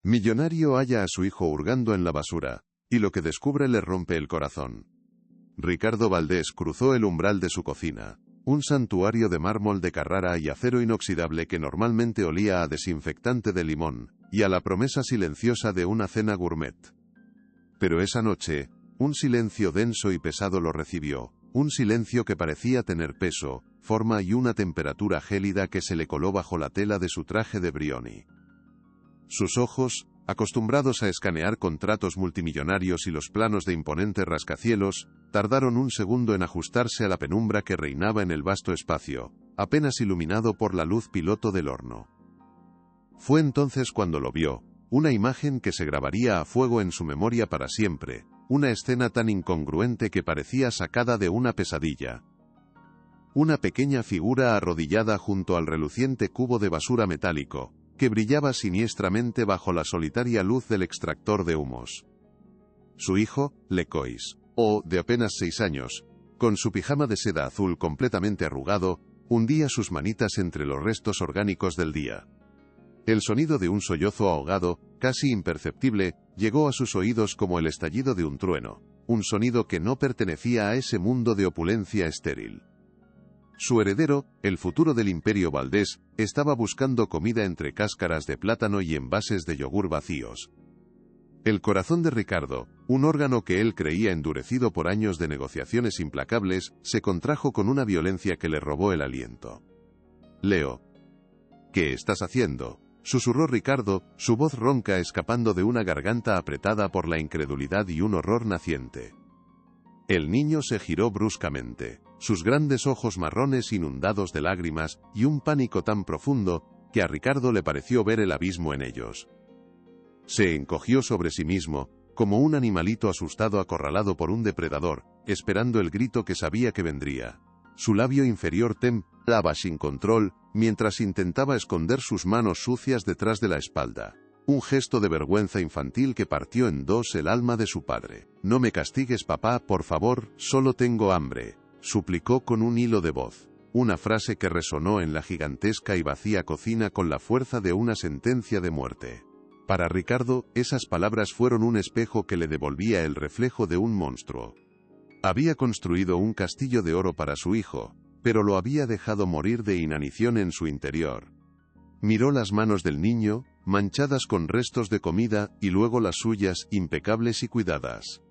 Millonario halla a su hijo hurgando en la basura, y lo que descubre le rompe el corazón. Ricardo Valdés cruzó el umbral de su cocina, un santuario de mármol de Carrara y acero inoxidable que normalmente olía a desinfectante de limón, y a la promesa silenciosa de una cena gourmet. Pero esa noche, un silencio denso y pesado lo recibió, un silencio que parecía tener peso, forma y una temperatura gélida que se le coló bajo la tela de su traje de Brioni. Sus ojos, acostumbrados a escanear contratos multimillonarios y los planos de imponentes rascacielos, tardaron un segundo en ajustarse a la penumbra que reinaba en el vasto espacio, apenas iluminado por la luz piloto del horno. Fue entonces cuando lo vio, una imagen que se grabaría a fuego en su memoria para siempre, una escena tan incongruente que parecía sacada de una pesadilla. Una pequeña figura arrodillada junto al reluciente cubo de basura metálico, que brillaba siniestramente bajo la solitaria luz del extractor de humos. Su hijo, Lecois, de apenas 6 años, con su pijama de seda azul completamente arrugado, hundía sus manitas entre los restos orgánicos del día. El sonido de un sollozo ahogado, casi imperceptible, llegó a sus oídos como el estallido de un trueno, un sonido que no pertenecía a ese mundo de opulencia estéril. Su heredero, el futuro del Imperio Valdés, estaba buscando comida entre cáscaras de plátano y envases de yogur vacíos. El corazón de Ricardo, un órgano que él creía endurecido por años de negociaciones implacables, se contrajo con una violencia que le robó el aliento. «Leo, ¿qué estás haciendo?», susurró Ricardo, su voz ronca escapando de una garganta apretada por la incredulidad y un horror naciente. El niño se giró bruscamente, sus grandes ojos marrones inundados de lágrimas, y un pánico tan profundo, que a Ricardo le pareció ver el abismo en ellos. Se encogió sobre sí mismo, como un animalito asustado acorralado por un depredador, esperando el grito que sabía que vendría. Su labio inferior temblaba sin control, mientras intentaba esconder sus manos sucias detrás de la espalda. Un gesto de vergüenza infantil que partió en dos el alma de su padre. «No me castigues, papá, por favor, solo tengo hambre», suplicó con un hilo de voz. Una frase que resonó en la gigantesca y vacía cocina con la fuerza de una sentencia de muerte. Para Ricardo, esas palabras fueron un espejo que le devolvía el reflejo de un monstruo. Había construido un castillo de oro para su hijo, pero lo había dejado morir de inanición en su interior. Miró las manos del niño, manchadas con restos de comida, y luego las suyas, impecables y cuidadas.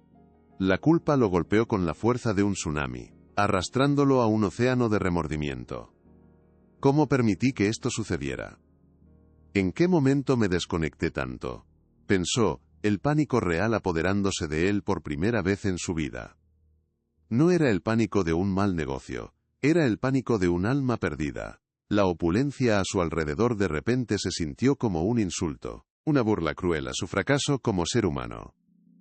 La culpa lo golpeó con la fuerza de un tsunami, arrastrándolo a un océano de remordimiento. ¿Cómo permití que esto sucediera? ¿En qué momento me desconecté tanto?, pensó, el pánico real apoderándose de él por primera vez en su vida. No era el pánico de un mal negocio, era el pánico de un alma perdida. La opulencia a su alrededor de repente se sintió como un insulto, una burla cruel a su fracaso como ser humano.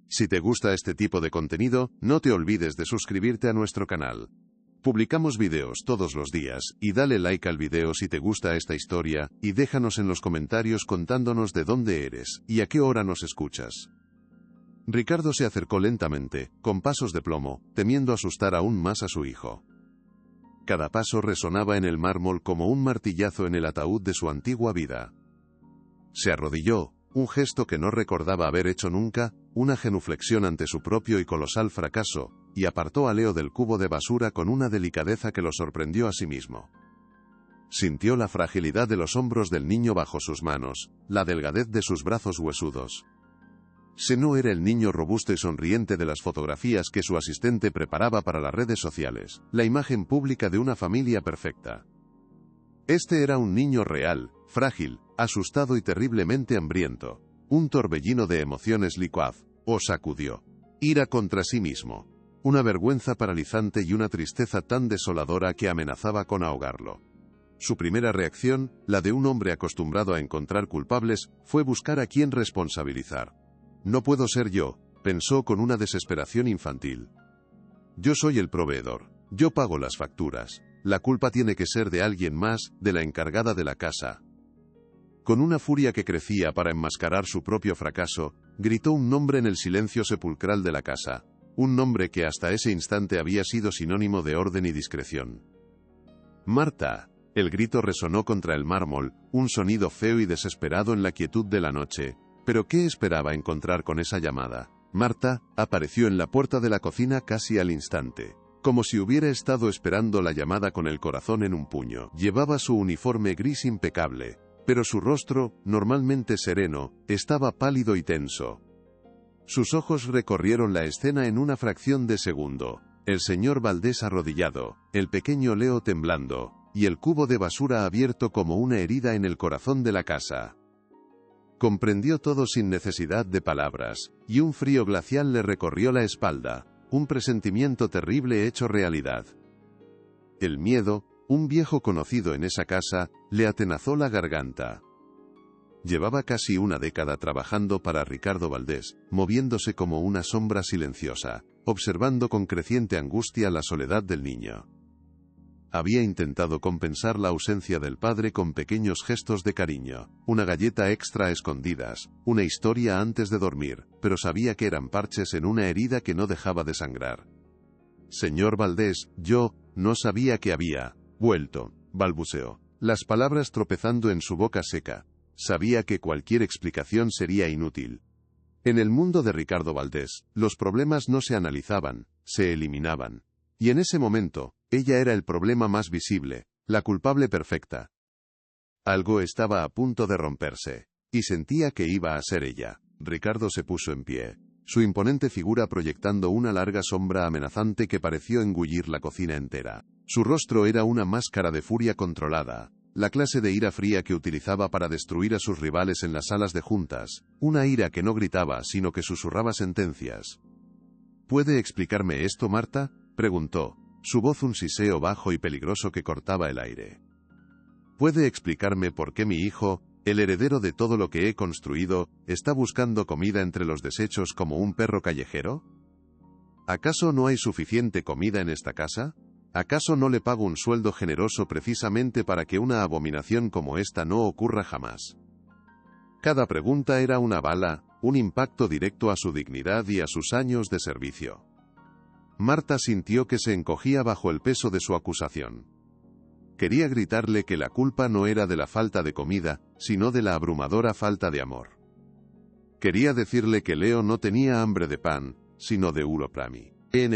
Si te gusta este tipo de contenido, no te olvides de suscribirte a nuestro canal. Publicamos videos todos los días, y dale like al video si te gusta esta historia, y déjanos en los comentarios contándonos de dónde eres, y a qué hora nos escuchas. Ricardo se acercó lentamente, con pasos de plomo, temiendo asustar aún más a su hijo. Cada paso resonaba en el mármol como un martillazo en el ataúd de su antigua vida. Se arrodilló, un gesto que no recordaba haber hecho nunca, una genuflexión ante su propio y colosal fracaso, y apartó a Leo del cubo de basura con una delicadeza que lo sorprendió a sí mismo. Sintió la fragilidad de los hombros del niño bajo sus manos, la delgadez de sus brazos huesudos. No era el niño robusto y sonriente de las fotografías que su asistente preparaba para las redes sociales, la imagen pública de una familia perfecta. Este era un niño real, frágil, asustado y terriblemente hambriento. Un torbellino de emociones licuaz, sacudió. Ira contra sí mismo. Una vergüenza paralizante y una tristeza tan desoladora que amenazaba con ahogarlo. Su primera reacción, la de un hombre acostumbrado a encontrar culpables, fue buscar a quien responsabilizar. «No puedo ser yo», pensó con una desesperación infantil. «Yo soy el proveedor. Yo pago las facturas. La culpa tiene que ser de alguien más, de la encargada de la casa». Con una furia que crecía para enmascarar su propio fracaso, gritó un nombre en el silencio sepulcral de la casa. Un nombre que hasta ese instante había sido sinónimo de orden y discreción. «Marta». El grito resonó contra el mármol, un sonido feo y desesperado en la quietud de la noche, ¿Pero qué esperaba encontrar con esa llamada? Marta apareció en la puerta de la cocina casi al instante, como si hubiera estado esperando la llamada con el corazón en un puño. Llevaba su uniforme gris impecable, pero su rostro, normalmente sereno, estaba pálido y tenso. Sus ojos recorrieron la escena en una fracción de segundo. El señor Valdés arrodillado, el pequeño Leo temblando, y el cubo de basura abierto como una herida en el corazón de la casa. Comprendió todo sin necesidad de palabras, y un frío glacial le recorrió la espalda, un presentimiento terrible hecho realidad. El miedo, un viejo conocido en esa casa, le atenazó la garganta. Llevaba casi una década trabajando para Ricardo Valdés, moviéndose como una sombra silenciosa, observando con creciente angustia la soledad del niño. Había intentado compensar la ausencia del padre con pequeños gestos de cariño, una galleta extra a escondidas, una historia antes de dormir, pero sabía que eran parches en una herida que no dejaba de sangrar. Señor Valdés, yo no sabía que había vuelto, balbuceó, las palabras tropezando en su boca seca. Sabía que cualquier explicación sería inútil. En el mundo de Ricardo Valdés, los problemas no se analizaban, se eliminaban. Y en ese momento, ella era el problema más visible, la culpable perfecta. Algo estaba a punto de romperse, y sentía que iba a ser ella. Ricardo se puso en pie, su imponente figura proyectando una larga sombra amenazante que pareció engullir la cocina entera. Su rostro era una máscara de furia controlada, la clase de ira fría que utilizaba para destruir a sus rivales en las salas de juntas, una ira que no gritaba sino que susurraba sentencias. ¿Puede explicarme esto, Marta?, preguntó, su voz un siseo bajo y peligroso que cortaba el aire. ¿Puede explicarme por qué mi hijo, el heredero de todo lo que he construido, está buscando comida entre los desechos como un perro callejero? ¿Acaso no hay suficiente comida en esta casa? ¿Acaso no le pago un sueldo generoso precisamente para que una abominación como esta no ocurra jamás? Cada pregunta era una bala, un impacto directo a su dignidad y a sus años de servicio. Marta sintió que se encogía bajo el peso de su acusación. Quería gritarle que la culpa no era de la falta de comida, sino de la abrumadora falta de amor. Quería decirle que Leo no tenía hambre de pan, sino de uroprami.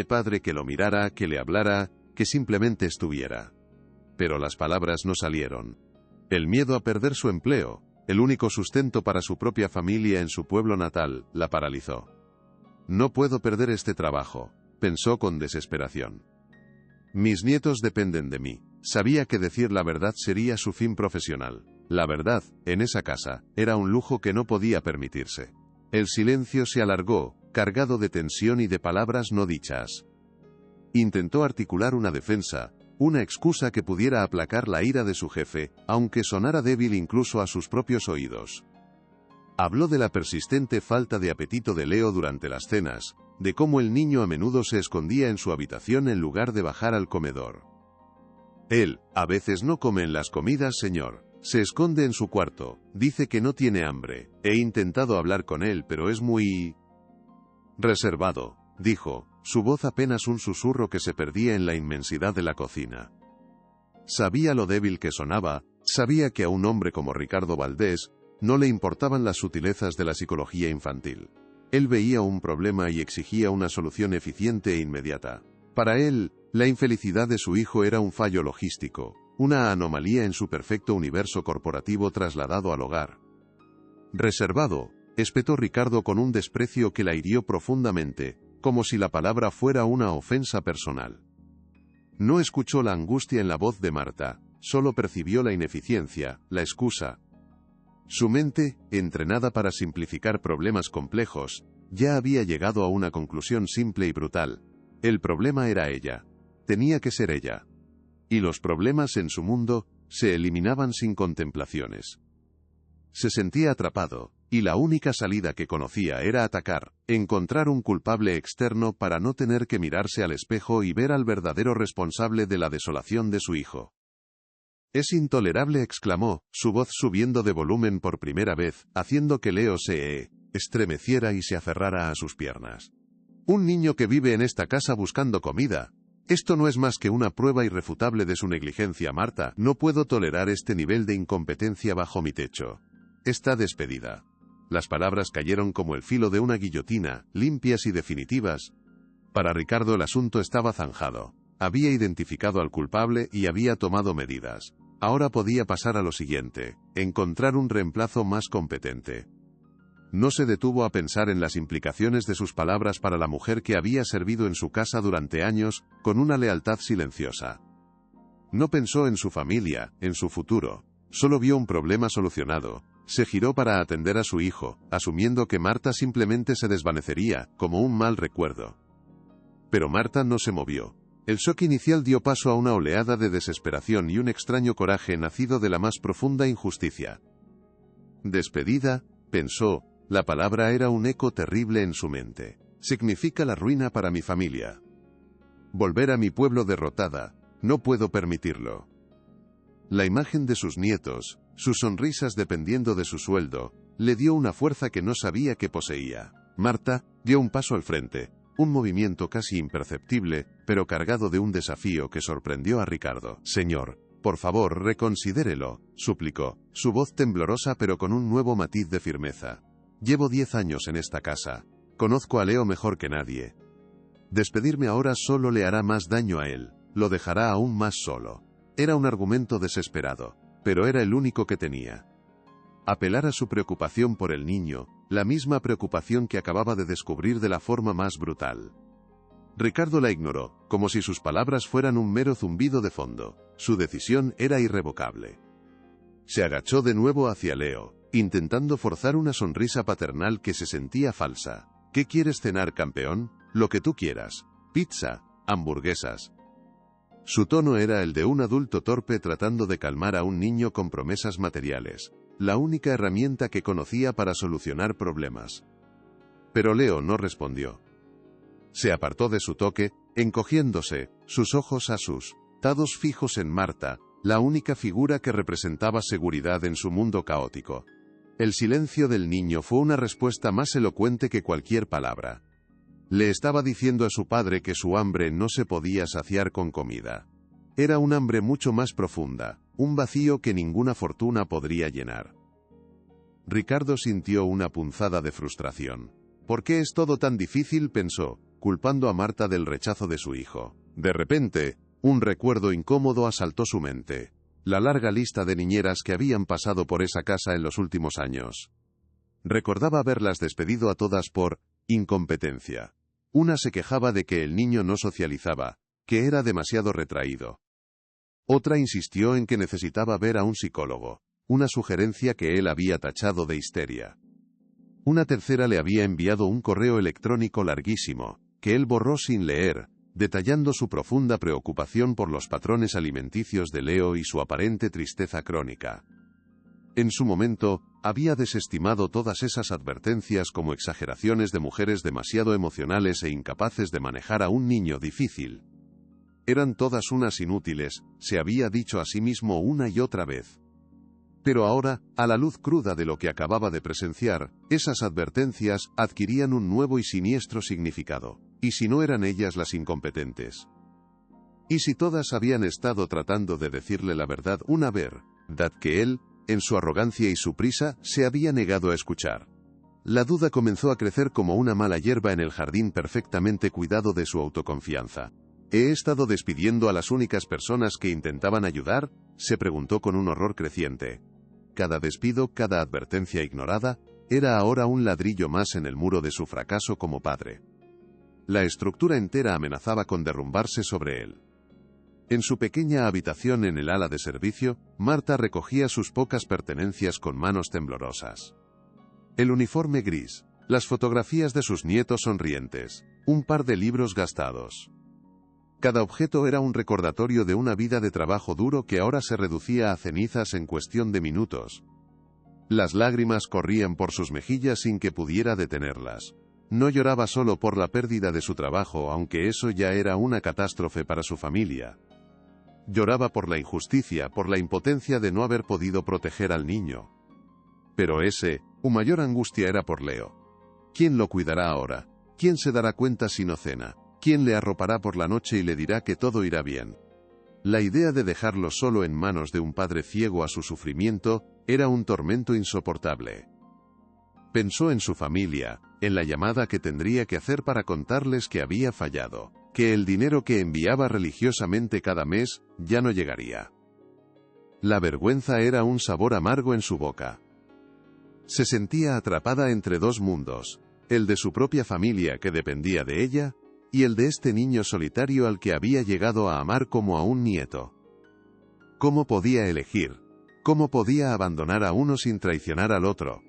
Padre que lo mirara, que le hablara, que simplemente estuviera. Pero las palabras no salieron. El miedo a perder su empleo, el único sustento para su propia familia en su pueblo natal, la paralizó. No puedo perder este trabajo, pensó con desesperación. Mis nietos dependen de mí. Sabía que decir la verdad sería su fin profesional. La verdad, en esa casa, era un lujo que no podía permitirse. El silencio se alargó, cargado de tensión y de palabras no dichas. Intentó articular una defensa, una excusa que pudiera aplacar la ira de su jefe, aunque sonara débil incluso a sus propios oídos. Habló de la persistente falta de apetito de Leo durante las cenas, de cómo el niño a menudo se escondía en su habitación en lugar de bajar al comedor. Él, a veces no come en las comidas, señor. Se esconde en su cuarto, dice que no tiene hambre. He intentado hablar con él, pero es muy reservado, dijo, su voz apenas un susurro que se perdía en la inmensidad de la cocina. Sabía lo débil que sonaba, sabía que a un hombre como Ricardo Valdés no le importaban las sutilezas de la psicología infantil. Él veía un problema y exigía una solución eficiente e inmediata. Para él, la infelicidad de su hijo era un fallo logístico, una anomalía en su perfecto universo corporativo trasladado al hogar. Reservado, espetó Ricardo con un desprecio que la hirió profundamente, como si la palabra fuera una ofensa personal. No escuchó la angustia en la voz de Marta, solo percibió la ineficiencia, la excusa. Su mente, entrenada para simplificar problemas complejos, ya había llegado a una conclusión simple y brutal. El problema era ella. Tenía que ser ella. Y los problemas en su mundo se eliminaban sin contemplaciones. Se sentía atrapado, y la única salida que conocía era atacar, encontrar un culpable externo para no tener que mirarse al espejo y ver al verdadero responsable de la desolación de su hijo. «Es intolerable», exclamó, su voz subiendo de volumen por primera vez, haciendo que Leo se estremeciera y se aferrara a sus piernas. «Un niño que vive en esta casa buscando comida. Esto no es más que una prueba irrefutable de su negligencia, Marta. No puedo tolerar este nivel de incompetencia bajo mi techo. Está despedida». Las palabras cayeron como el filo de una guillotina, limpias y definitivas. Para Ricardo el asunto estaba zanjado. Había identificado al culpable y había tomado medidas. Ahora podía pasar a lo siguiente: encontrar un reemplazo más competente. No se detuvo a pensar en las implicaciones de sus palabras para la mujer que había servido en su casa durante años, con una lealtad silenciosa. No pensó en su familia, en su futuro. Solo vio un problema solucionado. Se giró para atender a su hijo, asumiendo que Marta simplemente se desvanecería, como un mal recuerdo. Pero Marta no se movió. El shock inicial dio paso a una oleada de desesperación y un extraño coraje nacido de la más profunda injusticia. Despedida, pensó, la palabra era un eco terrible en su mente. Significa la ruina para mi familia. Volver a mi pueblo derrotada, no puedo permitirlo. La imagen de sus nietos, sus sonrisas dependiendo de su sueldo, le dio una fuerza que no sabía que poseía. Marta dio un paso al frente, un movimiento casi imperceptible, pero cargado de un desafío que sorprendió a Ricardo. Señor, por favor, reconsidérelo, suplicó, su voz temblorosa pero con un nuevo matiz de firmeza. Llevo 10 años en esta casa. Conozco a Leo mejor que nadie. Despedirme ahora solo le hará más daño a él, lo dejará aún más solo. Era un argumento desesperado, pero era el único que tenía. Apelar a su preocupación por el niño, la misma preocupación que acababa de descubrir de la forma más brutal. Ricardo la ignoró, como si sus palabras fueran un mero zumbido de fondo. Su decisión era irrevocable. Se agachó de nuevo hacia Leo, intentando forzar una sonrisa paternal que se sentía falsa. ¿Qué quieres cenar, campeón? Lo que tú quieras. Pizza, hamburguesas. Su tono era el de un adulto torpe tratando de calmar a un niño con promesas materiales, la única herramienta que conocía para solucionar problemas. Pero Leo no respondió. Se apartó de su toque, encogiéndose, sus ojos asustados fijos en Marta, la única figura que representaba seguridad en su mundo caótico. El silencio del niño fue una respuesta más elocuente que cualquier palabra. Le estaba diciendo a su padre que su hambre no se podía saciar con comida. Era un hambre mucho más profunda, un vacío que ninguna fortuna podría llenar. Ricardo sintió una punzada de frustración. ¿Por qué es todo tan difícil?, pensó, culpando a Marta del rechazo de su hijo. De repente, un recuerdo incómodo asaltó su mente. La larga lista de niñeras que habían pasado por esa casa en los últimos años. Recordaba haberlas despedido a todas por incompetencia. Una se quejaba de que el niño no socializaba, que era demasiado retraído. Otra insistió en que necesitaba ver a un psicólogo, una sugerencia que él había tachado de histeria. Una tercera le había enviado un correo electrónico larguísimo, que él borró sin leer, detallando su profunda preocupación por los patrones alimenticios de Leo y su aparente tristeza crónica. En su momento, había desestimado todas esas advertencias como exageraciones de mujeres demasiado emocionales e incapaces de manejar a un niño difícil. Eran todas unas inútiles, se había dicho a sí mismo una y otra vez. Pero ahora, a la luz cruda de lo que acababa de presenciar, esas advertencias adquirían un nuevo y siniestro significado. ¿Y si no eran ellas las incompetentes? ¿Y si todas habían estado tratando de decirle la verdad una verdad que él, en su arrogancia y su prisa, se había negado a escuchar? La duda comenzó a crecer como una mala hierba en el jardín perfectamente cuidado de su autoconfianza. ¿He estado despidiendo a las únicas personas que intentaban ayudar?, se preguntó con un horror creciente. Cada despido, cada advertencia ignorada, era ahora un ladrillo más en el muro de su fracaso como padre. La estructura entera amenazaba con derrumbarse sobre él. En su pequeña habitación en el ala de servicio, Marta recogía sus pocas pertenencias con manos temblorosas. El uniforme gris, las fotografías de sus nietos sonrientes, un par de libros gastados. Cada objeto era un recordatorio de una vida de trabajo duro que ahora se reducía a cenizas en cuestión de minutos. Las lágrimas corrían por sus mejillas sin que pudiera detenerlas. No lloraba solo por la pérdida de su trabajo, aunque eso ya era una catástrofe para su familia. Lloraba por la injusticia, por la impotencia de no haber podido proteger al niño. Pero su mayor angustia era por Leo. ¿Quién lo cuidará ahora? ¿Quién se dará cuenta si no cena? ¿Quién le arropará por la noche y le dirá que todo irá bien? La idea de dejarlo solo en manos de un padre ciego a su sufrimiento era un tormento insoportable. Pensó en su familia, en la llamada que tendría que hacer para contarles que había fallado, que el dinero que enviaba religiosamente cada mes ya no llegaría. La vergüenza era un sabor amargo en su boca. Se sentía atrapada entre dos mundos, el de su propia familia que dependía de ella, y el de este niño solitario al que había llegado a amar como a un nieto. ¿Cómo podía elegir? ¿Cómo podía abandonar a uno sin traicionar al otro?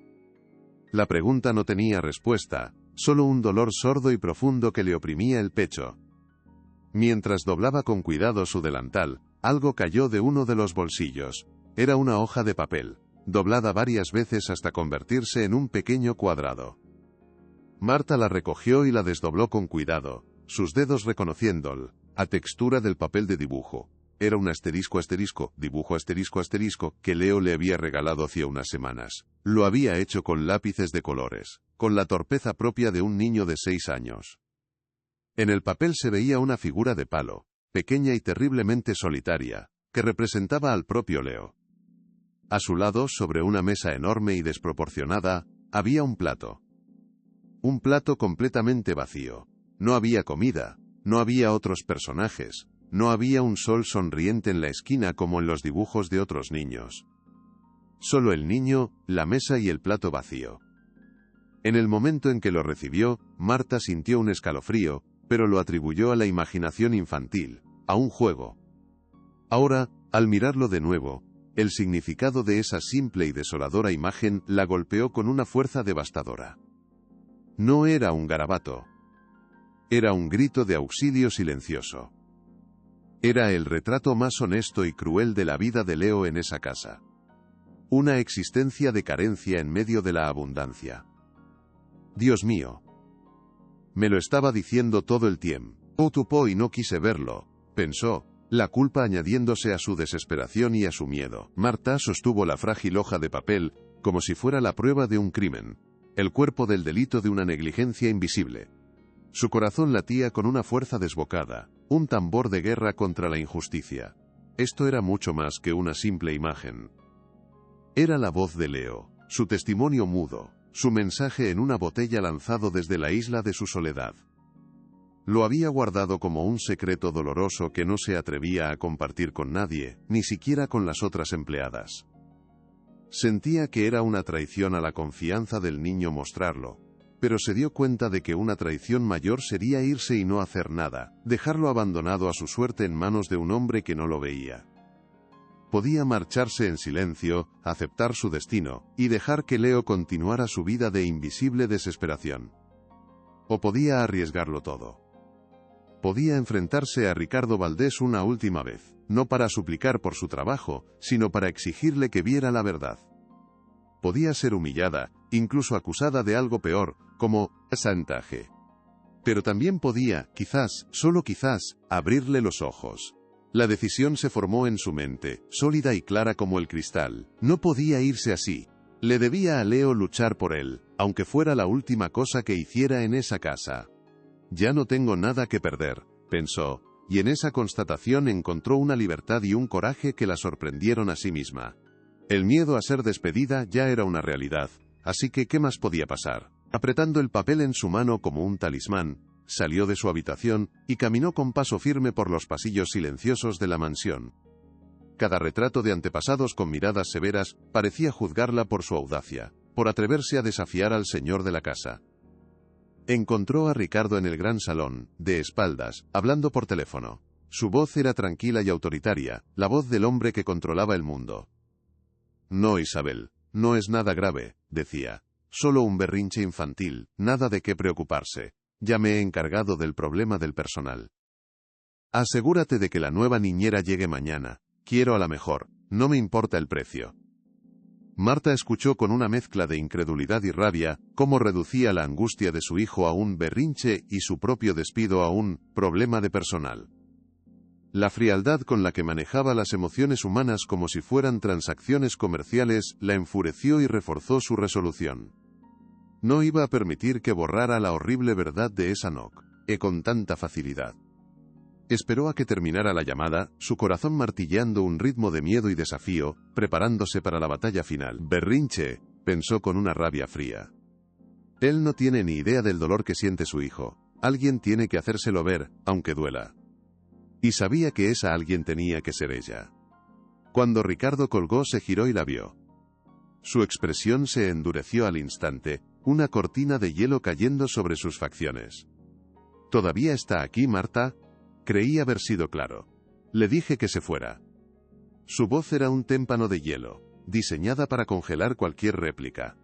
La pregunta no tenía respuesta, solo un dolor sordo y profundo que le oprimía el pecho. Mientras doblaba con cuidado su delantal, algo cayó de uno de los bolsillos. Era una hoja de papel, doblada varias veces hasta convertirse en un pequeño cuadrado. Marta la recogió y la desdobló con cuidado, sus dedos reconociendo la textura del papel de dibujo. Era un dibujo que Leo le había regalado hacía unas semanas. Lo había hecho con lápices de colores, con la torpeza propia de un niño de 6 años. En el papel se veía una figura de palo, pequeña y terriblemente solitaria, que representaba al propio Leo. A su lado, sobre una mesa enorme y desproporcionada, había un plato. Un plato completamente vacío. No había comida, no había otros personajes. No había un sol sonriente en la esquina como en los dibujos de otros niños. Solo el niño, la mesa y el plato vacío. En el momento en que lo recibió, Marta sintió un escalofrío, pero lo atribuyó a la imaginación infantil, a un juego. Ahora, al mirarlo de nuevo, el significado de esa simple y desoladora imagen la golpeó con una fuerza devastadora. No era un garabato. Era un grito de auxilio silencioso. Era el retrato más honesto y cruel de la vida de Leo en esa casa. Una existencia de carencia en medio de la abundancia. Dios mío. Me lo estaba diciendo todo el tiempo y no quise verlo, pensó, la culpa añadiéndose a su desesperación y a su miedo. Marta sostuvo la frágil hoja de papel, como si fuera la prueba de un crimen, el cuerpo del delito de una negligencia invisible. Su corazón latía con una fuerza desbocada, un tambor de guerra contra la injusticia. Esto era mucho más que una simple imagen. Era la voz de Leo, su testimonio mudo, su mensaje en una botella lanzado desde la isla de su soledad. Lo había guardado como un secreto doloroso que no se atrevía a compartir con nadie, ni siquiera con las otras empleadas. Sentía que era una traición a la confianza del niño mostrarlo, pero se dio cuenta de que una traición mayor sería irse y no hacer nada, dejarlo abandonado a su suerte en manos de un hombre que no lo veía. Podía marcharse en silencio, aceptar su destino, y dejar que Leo continuara su vida de invisible desesperación. O podía arriesgarlo todo. Podía enfrentarse a Ricardo Valdés una última vez, no para suplicar por su trabajo, sino para exigirle que viera la verdad. Podía ser humillada, incluso acusada de algo peor, como chantaje. Pero también podía, quizás, solo quizás, abrirle los ojos. La decisión se formó en su mente, sólida y clara como el cristal. No podía irse así. Le debía a Leo luchar por él, aunque fuera la última cosa que hiciera en esa casa. Ya no tengo nada que perder, pensó, y en esa constatación encontró una libertad y un coraje que la sorprendieron a sí misma. El miedo a ser despedida ya era una realidad, así que ¿qué más podía pasar? Apretando el papel en su mano como un talismán, salió de su habitación y caminó con paso firme por los pasillos silenciosos de la mansión. Cada retrato de antepasados con miradas severas parecía juzgarla por su audacia, por atreverse a desafiar al señor de la casa. Encontró a Ricardo en el gran salón, de espaldas, hablando por teléfono. Su voz era tranquila y autoritaria, la voz del hombre que controlaba el mundo. No, Isabel, no es nada grave, decía. Solo un berrinche infantil, nada de qué preocuparse. Ya me he encargado del problema del personal. Asegúrate de que la nueva niñera llegue mañana. Quiero a la mejor, no me importa el precio. Marta escuchó con una mezcla de incredulidad y rabia cómo reducía la angustia de su hijo a un berrinche y su propio despido a un problema de personal. La frialdad con la que manejaba las emociones humanas como si fueran transacciones comerciales la enfureció y reforzó su resolución. No iba a permitir que borrara la horrible verdad de esa noche con tanta facilidad. Esperó a que terminara la llamada, su corazón martilleando un ritmo de miedo y desafío, preparándose para la batalla final. Berrinche, pensó con una rabia fría. Él no tiene ni idea del dolor que siente su hijo. Alguien tiene que hacérselo ver, aunque duela. Y sabía que esa alguien tenía que ser ella. Cuando Ricardo colgó, se giró y la vio. Su expresión se endureció al instante, una cortina de hielo cayendo sobre sus facciones. ¿Todavía está aquí, Marta? Creí haber sido claro. Le dije que se fuera. Su voz era un témpano de hielo, diseñada para congelar cualquier réplica.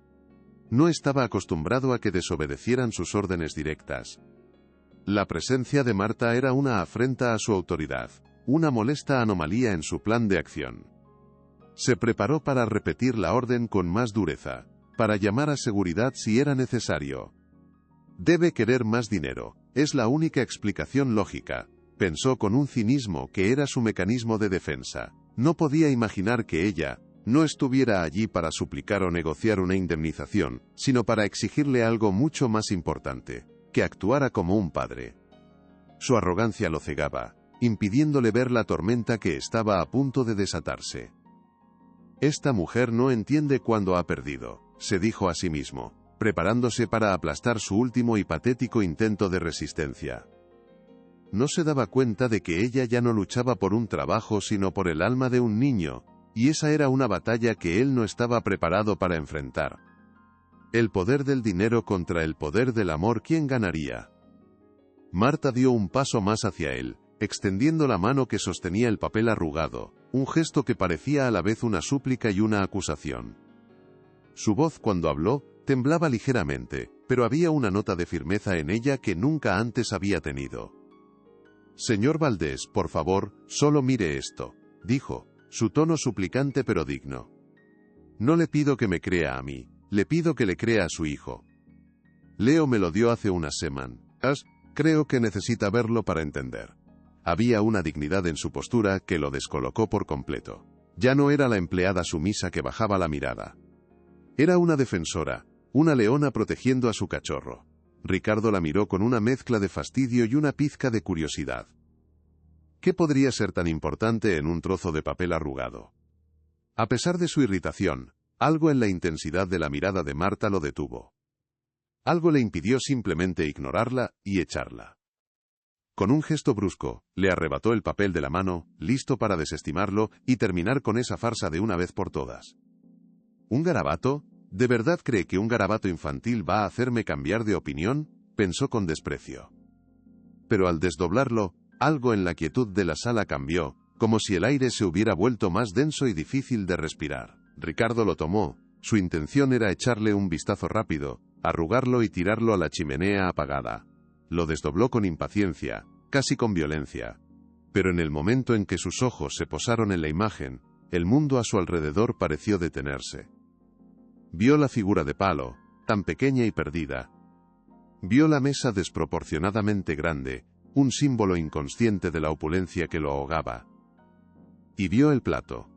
No estaba acostumbrado a que desobedecieran sus órdenes directas. La presencia de Marta era una afrenta a su autoridad, una molesta anomalía en su plan de acción. Se preparó para repetir la orden con más dureza, para llamar a seguridad si era necesario. Debe querer más dinero, es la única explicación lógica, pensó con un cinismo que era su mecanismo de defensa. No podía imaginar que ella no estuviera allí para suplicar o negociar una indemnización, sino para exigirle algo mucho más importante, que actuara como un padre. Su arrogancia lo cegaba, impidiéndole ver la tormenta que estaba a punto de desatarse. Esta mujer no entiende cuándo ha perdido, se dijo a sí mismo, preparándose para aplastar su último y patético intento de resistencia. No se daba cuenta de que ella ya no luchaba por un trabajo sino por el alma de un niño, y esa era una batalla que él no estaba preparado para enfrentar. El poder del dinero contra el poder del amor, ¿quién ganaría? Marta dio un paso más hacia él, extendiendo la mano que sostenía el papel arrugado, un gesto que parecía a la vez una súplica y una acusación. Su voz cuando habló temblaba ligeramente, pero había una nota de firmeza en ella que nunca antes había tenido. Señor Valdés, por favor, solo mire esto, dijo, su tono suplicante pero digno. No le pido que me crea a mí, le pido que le crea a su hijo. Leo me lo dio hace unas semanas, creo que necesita verlo para entender. Había una dignidad en su postura que lo descolocó por completo. Ya no era la empleada sumisa que bajaba la mirada. Era una defensora, una leona protegiendo a su cachorro. Ricardo la miró con una mezcla de fastidio y una pizca de curiosidad. ¿Qué podría ser tan importante en un trozo de papel arrugado? A pesar de su irritación, algo en la intensidad de la mirada de Marta lo detuvo. Algo le impidió simplemente ignorarla y echarla. Con un gesto brusco, le arrebató el papel de la mano, listo para desestimarlo y terminar con esa farsa de una vez por todas. ¿Un garabato? ¿De verdad cree que un garabato infantil va a hacerme cambiar de opinión?, pensó con desprecio. Pero al desdoblarlo, algo en la quietud de la sala cambió, como si el aire se hubiera vuelto más denso y difícil de respirar. Ricardo lo tomó, su intención era echarle un vistazo rápido, arrugarlo y tirarlo a la chimenea apagada. Lo desdobló con impaciencia, casi con violencia. Pero en el momento en que sus ojos se posaron en la imagen, el mundo a su alrededor pareció detenerse. Vio la figura de palo, tan pequeña y perdida. Vio la mesa desproporcionadamente grande, un símbolo inconsciente de la opulencia que lo ahogaba. Y vio el plato.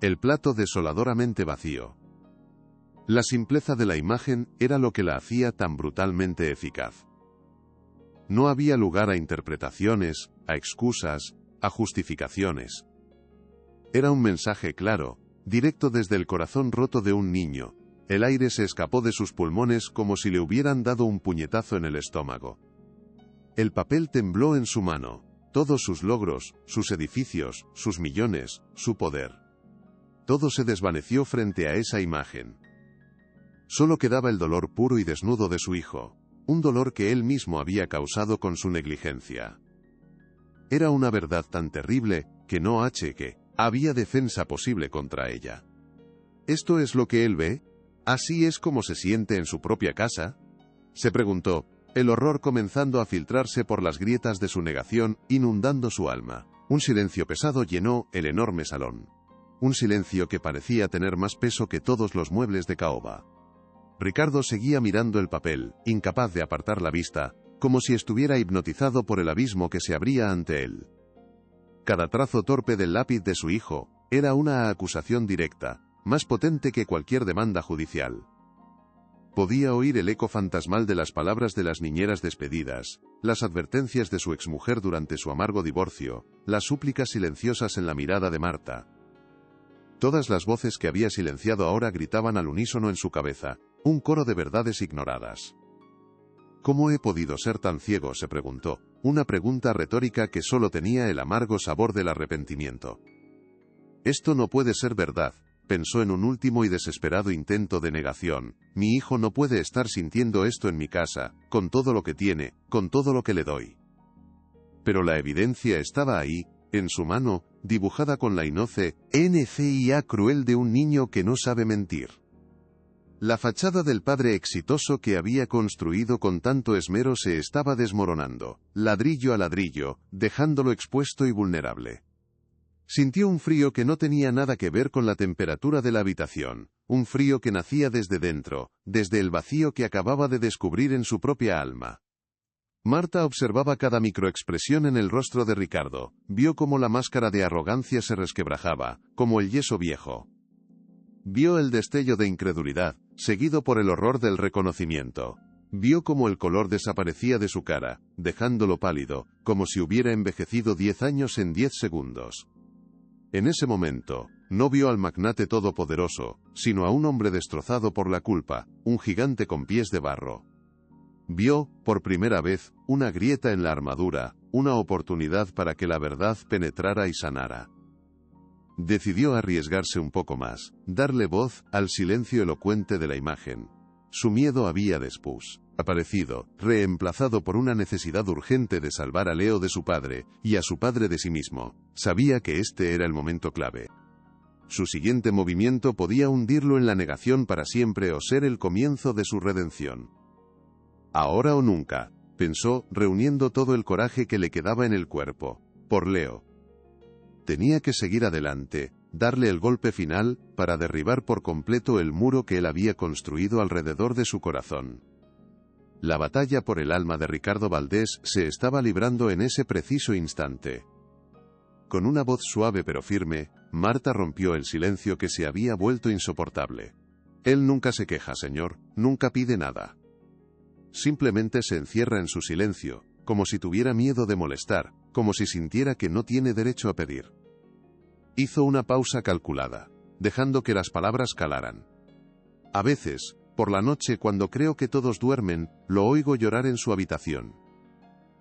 El plato desoladoramente vacío. La simpleza de la imagen era lo que la hacía tan brutalmente eficaz. No había lugar a interpretaciones, a excusas, a justificaciones. Era un mensaje claro, directo desde el corazón roto de un niño. El aire se escapó de sus pulmones como si le hubieran dado un puñetazo en el estómago. El papel tembló en su mano, todos sus logros, sus edificios, sus millones, su poder. Todo se desvaneció frente a esa imagen. Solo quedaba el dolor puro y desnudo de su hijo, un dolor que él mismo había causado con su negligencia. Era una verdad tan terrible, que no había defensa posible contra ella. ¿Esto es lo que él ve? ¿Así es como se siente en su propia casa?, se preguntó, el horror comenzando a filtrarse por las grietas de su negación, inundando su alma. Un silencio pesado llenó el enorme salón. Un silencio que parecía tener más peso que todos los muebles de caoba. Ricardo seguía mirando el papel, incapaz de apartar la vista, como si estuviera hipnotizado por el abismo que se abría ante él. Cada trazo torpe del lápiz de su hijo era una acusación directa, más potente que cualquier demanda judicial. Podía oír el eco fantasmal de las palabras de las niñeras despedidas, las advertencias de su exmujer durante su amargo divorcio, las súplicas silenciosas en la mirada de Marta. Todas las voces que había silenciado ahora gritaban al unísono en su cabeza, Un coro de verdades ignoradas. ¿Cómo he podido ser tan ciego?, se preguntó, una pregunta retórica que solo tenía el amargo sabor del arrepentimiento. Esto no puede ser verdad, pensó en un último y desesperado intento de negación. Mi hijo no puede estar sintiendo esto en mi casa, con todo lo que tiene, con todo lo que le doy. Pero la evidencia estaba ahí, en su mano, dibujada con la inocencia cruel de un niño que no sabe mentir. La fachada del padre exitoso que había construido con tanto esmero se estaba desmoronando, ladrillo a ladrillo, dejándolo expuesto y vulnerable. Sintió un frío que no tenía nada que ver con la temperatura de la habitación, un frío que nacía desde dentro, desde el vacío que acababa de descubrir en su propia alma. Marta observaba cada microexpresión en el rostro de Ricardo, vio cómo la máscara de arrogancia se resquebrajaba, como el yeso viejo. Vio el destello de incredulidad, seguido por el horror del reconocimiento. Vio cómo el color desaparecía de su cara, dejándolo pálido, como si hubiera envejecido 10 años en 10 segundos. En ese momento, no vio al magnate todopoderoso, sino a un hombre destrozado por la culpa, un gigante con pies de barro. Vio, por primera vez, una grieta en la armadura, una oportunidad para que la verdad penetrara y sanara. Decidió arriesgarse un poco más, darle voz al silencio elocuente de la imagen. Su miedo había desaparecido, reemplazado por una necesidad urgente de salvar a Leo de su padre, y a su padre de sí mismo. Sabía que este era el momento clave. Su siguiente movimiento podía hundirlo en la negación para siempre o ser el comienzo de su redención. Ahora o nunca, pensó, reuniendo todo el coraje que le quedaba en el cuerpo. Por Leo. Tenía que seguir adelante, darle el golpe final, para derribar por completo el muro que él había construido alrededor de su corazón. La batalla por el alma de Ricardo Valdés se estaba librando en ese preciso instante. Con una voz suave pero firme, Marta rompió el silencio que se había vuelto insoportable. Él nunca se queja, señor, nunca pide nada. Simplemente se encierra en su silencio, como si tuviera miedo de molestar, como si sintiera que no tiene derecho a pedir. Hizo una pausa calculada, dejando que las palabras calaran. A veces, por la noche cuando creo que todos duermen, lo oigo llorar en su habitación.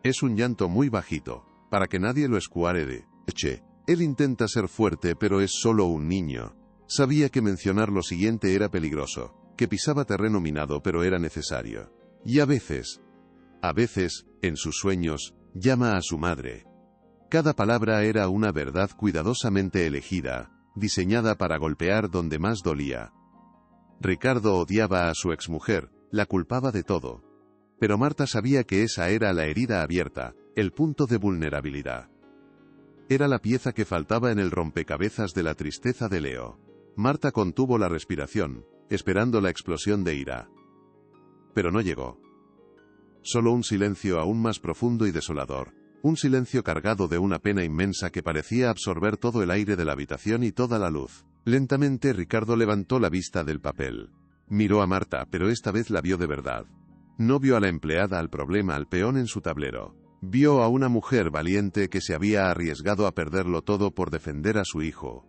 Es un llanto muy bajito, para que nadie lo escuare. Él intenta ser fuerte pero es solo un niño. Sabía que mencionar lo siguiente era peligroso, que pisaba terreno minado pero era necesario. Y a veces, en sus sueños, llama a su madre. Cada palabra era una verdad cuidadosamente elegida, diseñada para golpear donde más dolía. Ricardo odiaba a su exmujer, la culpaba de todo. Pero Marta sabía que esa era la herida abierta, el punto de vulnerabilidad. Era la pieza que faltaba en el rompecabezas de la tristeza de Leo. Marta contuvo la respiración, esperando la explosión de ira. Pero no llegó. Solo un silencio aún más profundo y desolador. Un silencio cargado de una pena inmensa que parecía absorber todo el aire de la habitación y toda la luz. Lentamente Ricardo levantó la vista del papel. Miró a Marta, pero esta vez la vio de verdad. No vio a la empleada, al problema, al peón en su tablero. Vio a una mujer valiente que se había arriesgado a perderlo todo por defender a su hijo.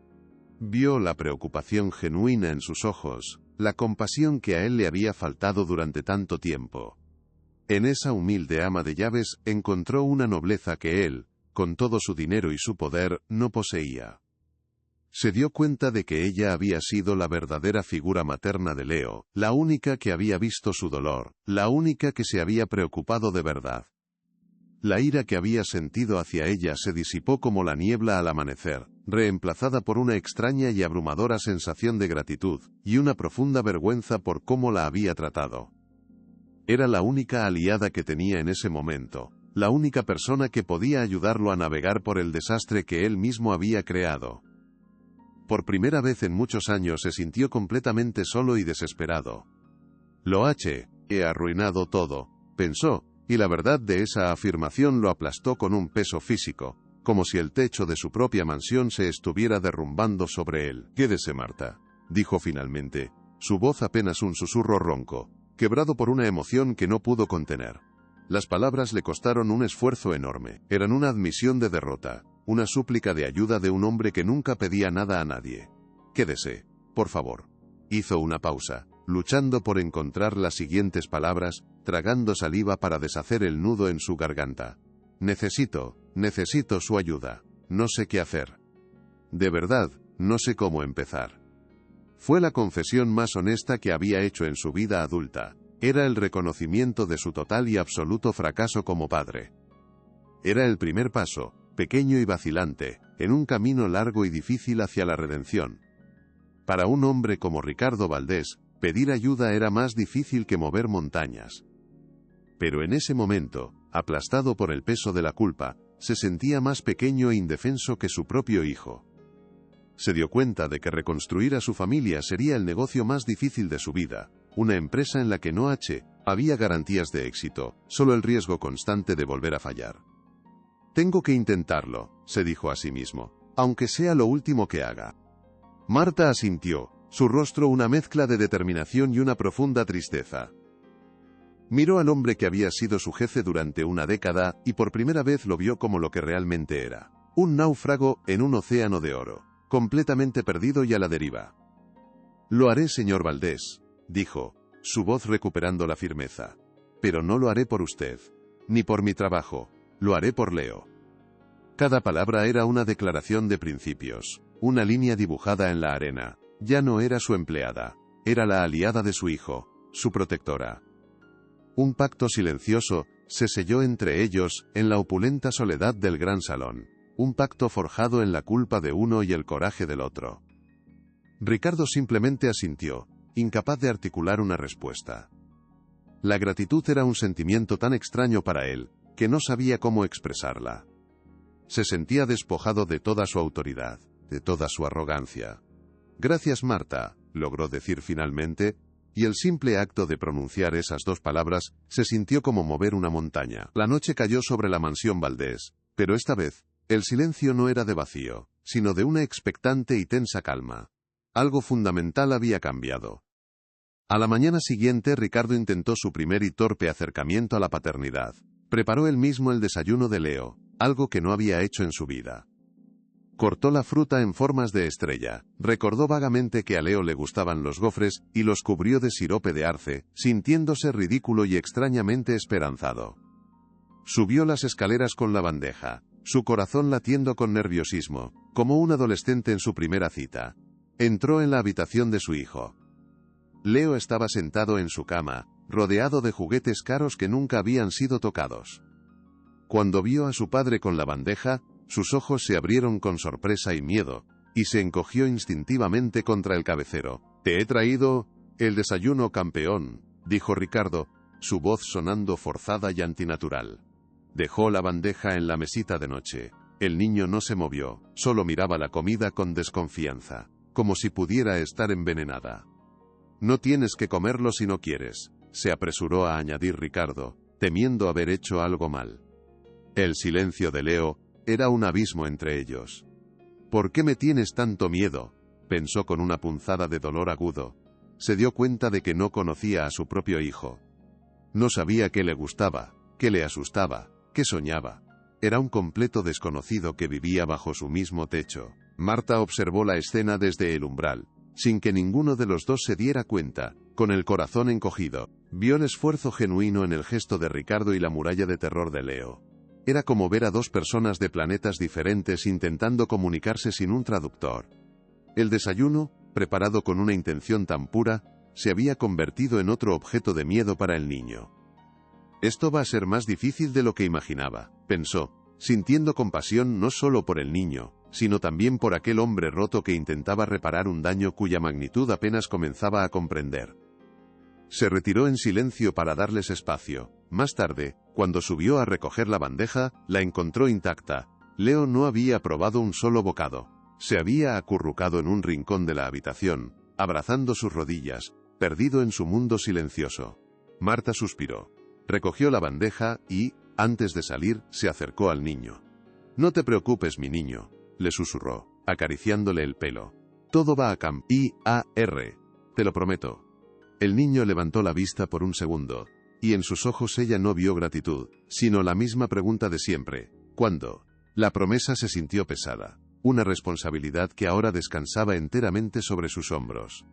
Vio la preocupación genuina en sus ojos, la compasión que a él le había faltado durante tanto tiempo. En esa humilde ama de llaves encontró una nobleza que él, con todo su dinero y su poder, no poseía. Se dio cuenta de que ella había sido la verdadera figura materna de Leo, la única que había visto su dolor, la única que se había preocupado de verdad. La ira que había sentido hacia ella se disipó como la niebla al amanecer, reemplazada por una extraña y abrumadora sensación de gratitud, y una profunda vergüenza por cómo la había tratado. Era la única aliada que tenía en ese momento, la única persona que podía ayudarlo a navegar por el desastre que él mismo había creado. Por primera vez en muchos años se sintió completamente solo y desesperado. He arruinado todo, pensó, y la verdad de esa afirmación lo aplastó con un peso físico, como si el techo de su propia mansión se estuviera derrumbando sobre él. Quédese, Marta, dijo finalmente, su voz apenas un susurro ronco, quebrado por una emoción que no pudo contener. Las palabras le costaron un esfuerzo enorme, eran una admisión de derrota, una súplica de ayuda de un hombre que nunca pedía nada a nadie. Quédese, por favor. Hizo una pausa, luchando por encontrar las siguientes palabras, tragando saliva para deshacer el nudo en su garganta. Necesito su ayuda. No sé qué hacer. De verdad, no sé cómo empezar. Fue la confesión más honesta que había hecho en su vida adulta. Era el reconocimiento de su total y absoluto fracaso como padre. Era el primer paso, pequeño y vacilante, en un camino largo y difícil hacia la redención. Para un hombre como Ricardo Valdés, pedir ayuda era más difícil que mover montañas. Pero en ese momento, aplastado por el peso de la culpa, se sentía más pequeño e indefenso que su propio hijo. Se dio cuenta de que reconstruir a su familia sería el negocio más difícil de su vida, una empresa en la que no había garantías de éxito, solo el riesgo constante de volver a fallar. Tengo que intentarlo, se dijo a sí mismo, aunque sea lo último que haga. Marta asintió, su rostro una mezcla de determinación y una profunda tristeza. Miró al hombre que había sido su jefe durante una década y por primera vez lo vio como lo que realmente era, un náufrago en un océano de oro, completamente perdido y a la deriva. Lo haré, señor Valdés, dijo, su voz recuperando la firmeza. Pero no lo haré por usted, ni por mi trabajo, lo haré por Leo. Cada palabra era una declaración de principios, una línea dibujada en la arena. Ya no era su empleada, era la aliada de su hijo, su protectora. Un pacto silencioso se selló entre ellos en la opulenta soledad del gran salón, un pacto forjado en la culpa de uno y el coraje del otro. Ricardo simplemente asintió, incapaz de articular una respuesta. La gratitud era un sentimiento tan extraño para él, que no sabía cómo expresarla. Se sentía despojado de toda su autoridad, de toda su arrogancia. Gracias, Marta, logró decir finalmente, y el simple acto de pronunciar esas dos palabras se sintió como mover una montaña. La noche cayó sobre la mansión Valdés, pero esta vez, el silencio no era de vacío, sino de una expectante y tensa calma. Algo fundamental había cambiado. A la mañana siguiente Ricardo intentó su primer y torpe acercamiento a la paternidad. Preparó él mismo el desayuno de Leo, algo que no había hecho en su vida. Cortó la fruta en formas de estrella, recordó vagamente que a Leo le gustaban los gofres y los cubrió de sirope de arce, sintiéndose ridículo y extrañamente esperanzado. Subió las escaleras con la bandeja, su corazón latiendo con nerviosismo, como un adolescente en su primera cita. Entró en la habitación de su hijo. Leo estaba sentado en su cama, rodeado de juguetes caros que nunca habían sido tocados. Cuando vio a su padre con la bandeja, sus ojos se abrieron con sorpresa y miedo, y se encogió instintivamente contra el cabecero. «Te he traído el desayuno, campeón», dijo Ricardo, su voz sonando forzada y antinatural. Dejó la bandeja en la mesita de noche. El niño no se movió, solo miraba la comida con desconfianza, como si pudiera estar envenenada. «No tienes que comerlo si no quieres», se apresuró a añadir Ricardo, temiendo haber hecho algo mal. El silencio de Leo era un abismo entre ellos. «¿Por qué me tienes tanto miedo?», pensó con una punzada de dolor agudo. Se dio cuenta de que no conocía a su propio hijo. No sabía qué le gustaba, qué le asustaba, qué soñaba. Era un completo desconocido que vivía bajo su mismo techo. Marta observó la escena desde el umbral, sin que ninguno de los dos se diera cuenta, con el corazón encogido. Vio el esfuerzo genuino en el gesto de Ricardo y la muralla de terror de Leo. Era como ver a dos personas de planetas diferentes intentando comunicarse sin un traductor. El desayuno, preparado con una intención tan pura, se había convertido en otro objeto de miedo para el niño. «Esto va a ser más difícil de lo que imaginaba», pensó, sintiendo compasión no solo por el niño, sino también por aquel hombre roto que intentaba reparar un daño cuya magnitud apenas comenzaba a comprender. Se retiró en silencio para darles espacio. Más tarde, cuando subió a recoger la bandeja, la encontró intacta. Leo no había probado un solo bocado. Se había acurrucado en un rincón de la habitación, abrazando sus rodillas, perdido en su mundo silencioso. Marta suspiró. Recogió la bandeja y, antes de salir, se acercó al niño. «No te preocupes, mi niño», le susurró, acariciándole el pelo. «Todo va a cambiar. Te lo prometo». El niño levantó la vista por un segundo, y en sus ojos ella no vio gratitud, sino la misma pregunta de siempre: ¿cuándo? La promesa se sintió pesada, una responsabilidad que ahora descansaba enteramente sobre sus hombros.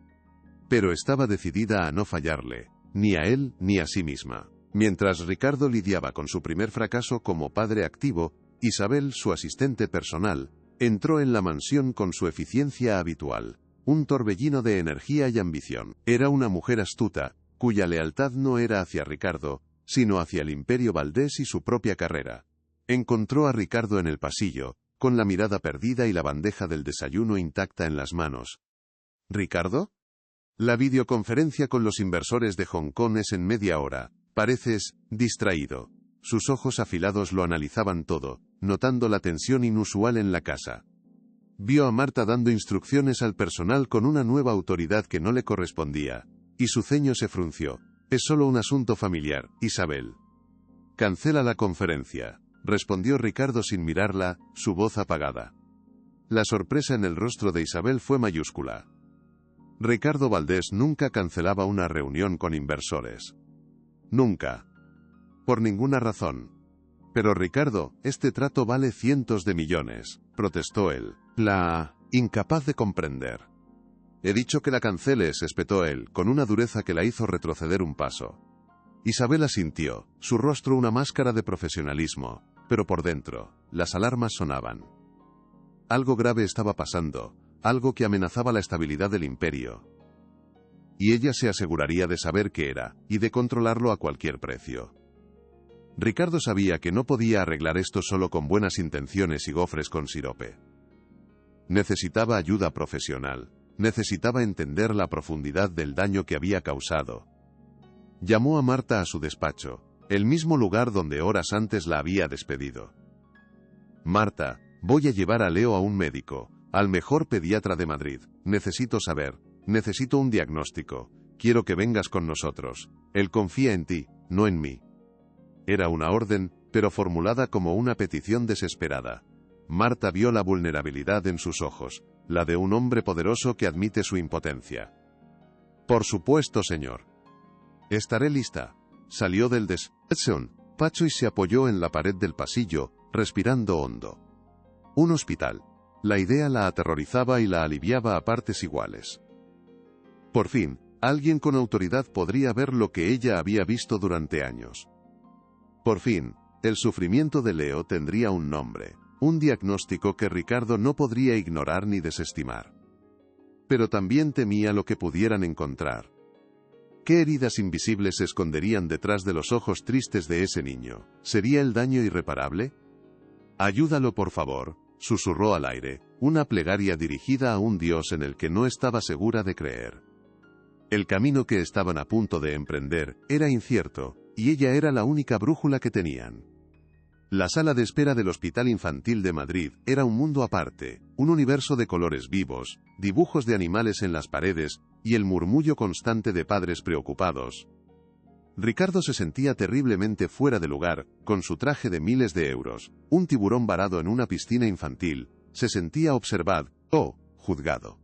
pero estaba decidida a no fallarle, ni a él ni a sí misma. Mientras Ricardo lidiaba con su primer fracaso como padre activo, Isabel, su asistente personal, entró en la mansión con su eficiencia habitual, un torbellino de energía y ambición. Era una mujer astuta, cuya lealtad no era hacia Ricardo, sino hacia el Imperio Valdés y su propia carrera. Encontró a Ricardo en el pasillo, con la mirada perdida y la bandeja del desayuno intacta en las manos. ¿Ricardo? La videoconferencia con los inversores de Hong Kong es en media hora. Pareces distraído. Sus ojos afilados lo analizaban todo, notando la tensión inusual en la casa. Vio a Marta dando instrucciones al personal con una nueva autoridad que no le correspondía, y su ceño se frunció. Es solo un asunto familiar, Isabel. Cancela la conferencia, respondió Ricardo sin mirarla, su voz apagada. La sorpresa en el rostro de Isabel fue mayúscula. Ricardo Valdés nunca cancelaba una reunión con inversores. Nunca. Por ninguna razón. Pero Ricardo, este trato vale cientos de millones, protestó él. Incapaz de comprender. He dicho que la canceles, espetó él, con una dureza que la hizo retroceder un paso. Isabel asintió, su rostro una máscara de profesionalismo, pero por dentro, las alarmas sonaban. Algo grave estaba pasando, algo que amenazaba la estabilidad del imperio. Y ella se aseguraría de saber qué era, y de controlarlo a cualquier precio. Ricardo sabía que no podía arreglar esto solo con buenas intenciones y gofres con sirope. Necesitaba ayuda profesional, necesitaba entender la profundidad del daño que había causado. Llamó a Marta a su despacho, el mismo lugar donde horas antes la había despedido. Marta, voy a llevar a Leo a un médico, al mejor pediatra de Madrid. Necesito saber, necesito un diagnóstico, quiero que vengas con nosotros. Él confía en ti, no en mí. Era una orden, pero formulada como una petición desesperada. Marta vio la vulnerabilidad en sus ojos, la de un hombre poderoso que admite su impotencia. Por supuesto, señor. Estaré lista. Salió del despacho y se apoyó en la pared del pasillo, respirando hondo. Un hospital. La idea la aterrorizaba y la aliviaba a partes iguales. Por fin, alguien con autoridad podría ver lo que ella había visto durante años. Por fin, el sufrimiento de Leo tendría un nombre, un diagnóstico que Ricardo no podría ignorar ni desestimar. Pero también temía lo que pudieran encontrar. ¿Qué heridas invisibles se esconderían detrás de los ojos tristes de ese niño? ¿Sería el daño irreparable? Ayúdalo, por favor, susurró al aire, una plegaria dirigida a un Dios en el que no estaba segura de creer. El camino que estaban a punto de emprender era incierto, y ella era la única brújula que tenían. La sala de espera del Hospital Infantil de Madrid era un mundo aparte, un universo de colores vivos, dibujos de animales en las paredes, y el murmullo constante de padres preocupados. Ricardo se sentía terriblemente fuera de lugar, con su traje de miles de euros, un tiburón varado en una piscina infantil, se sentía observado, juzgado.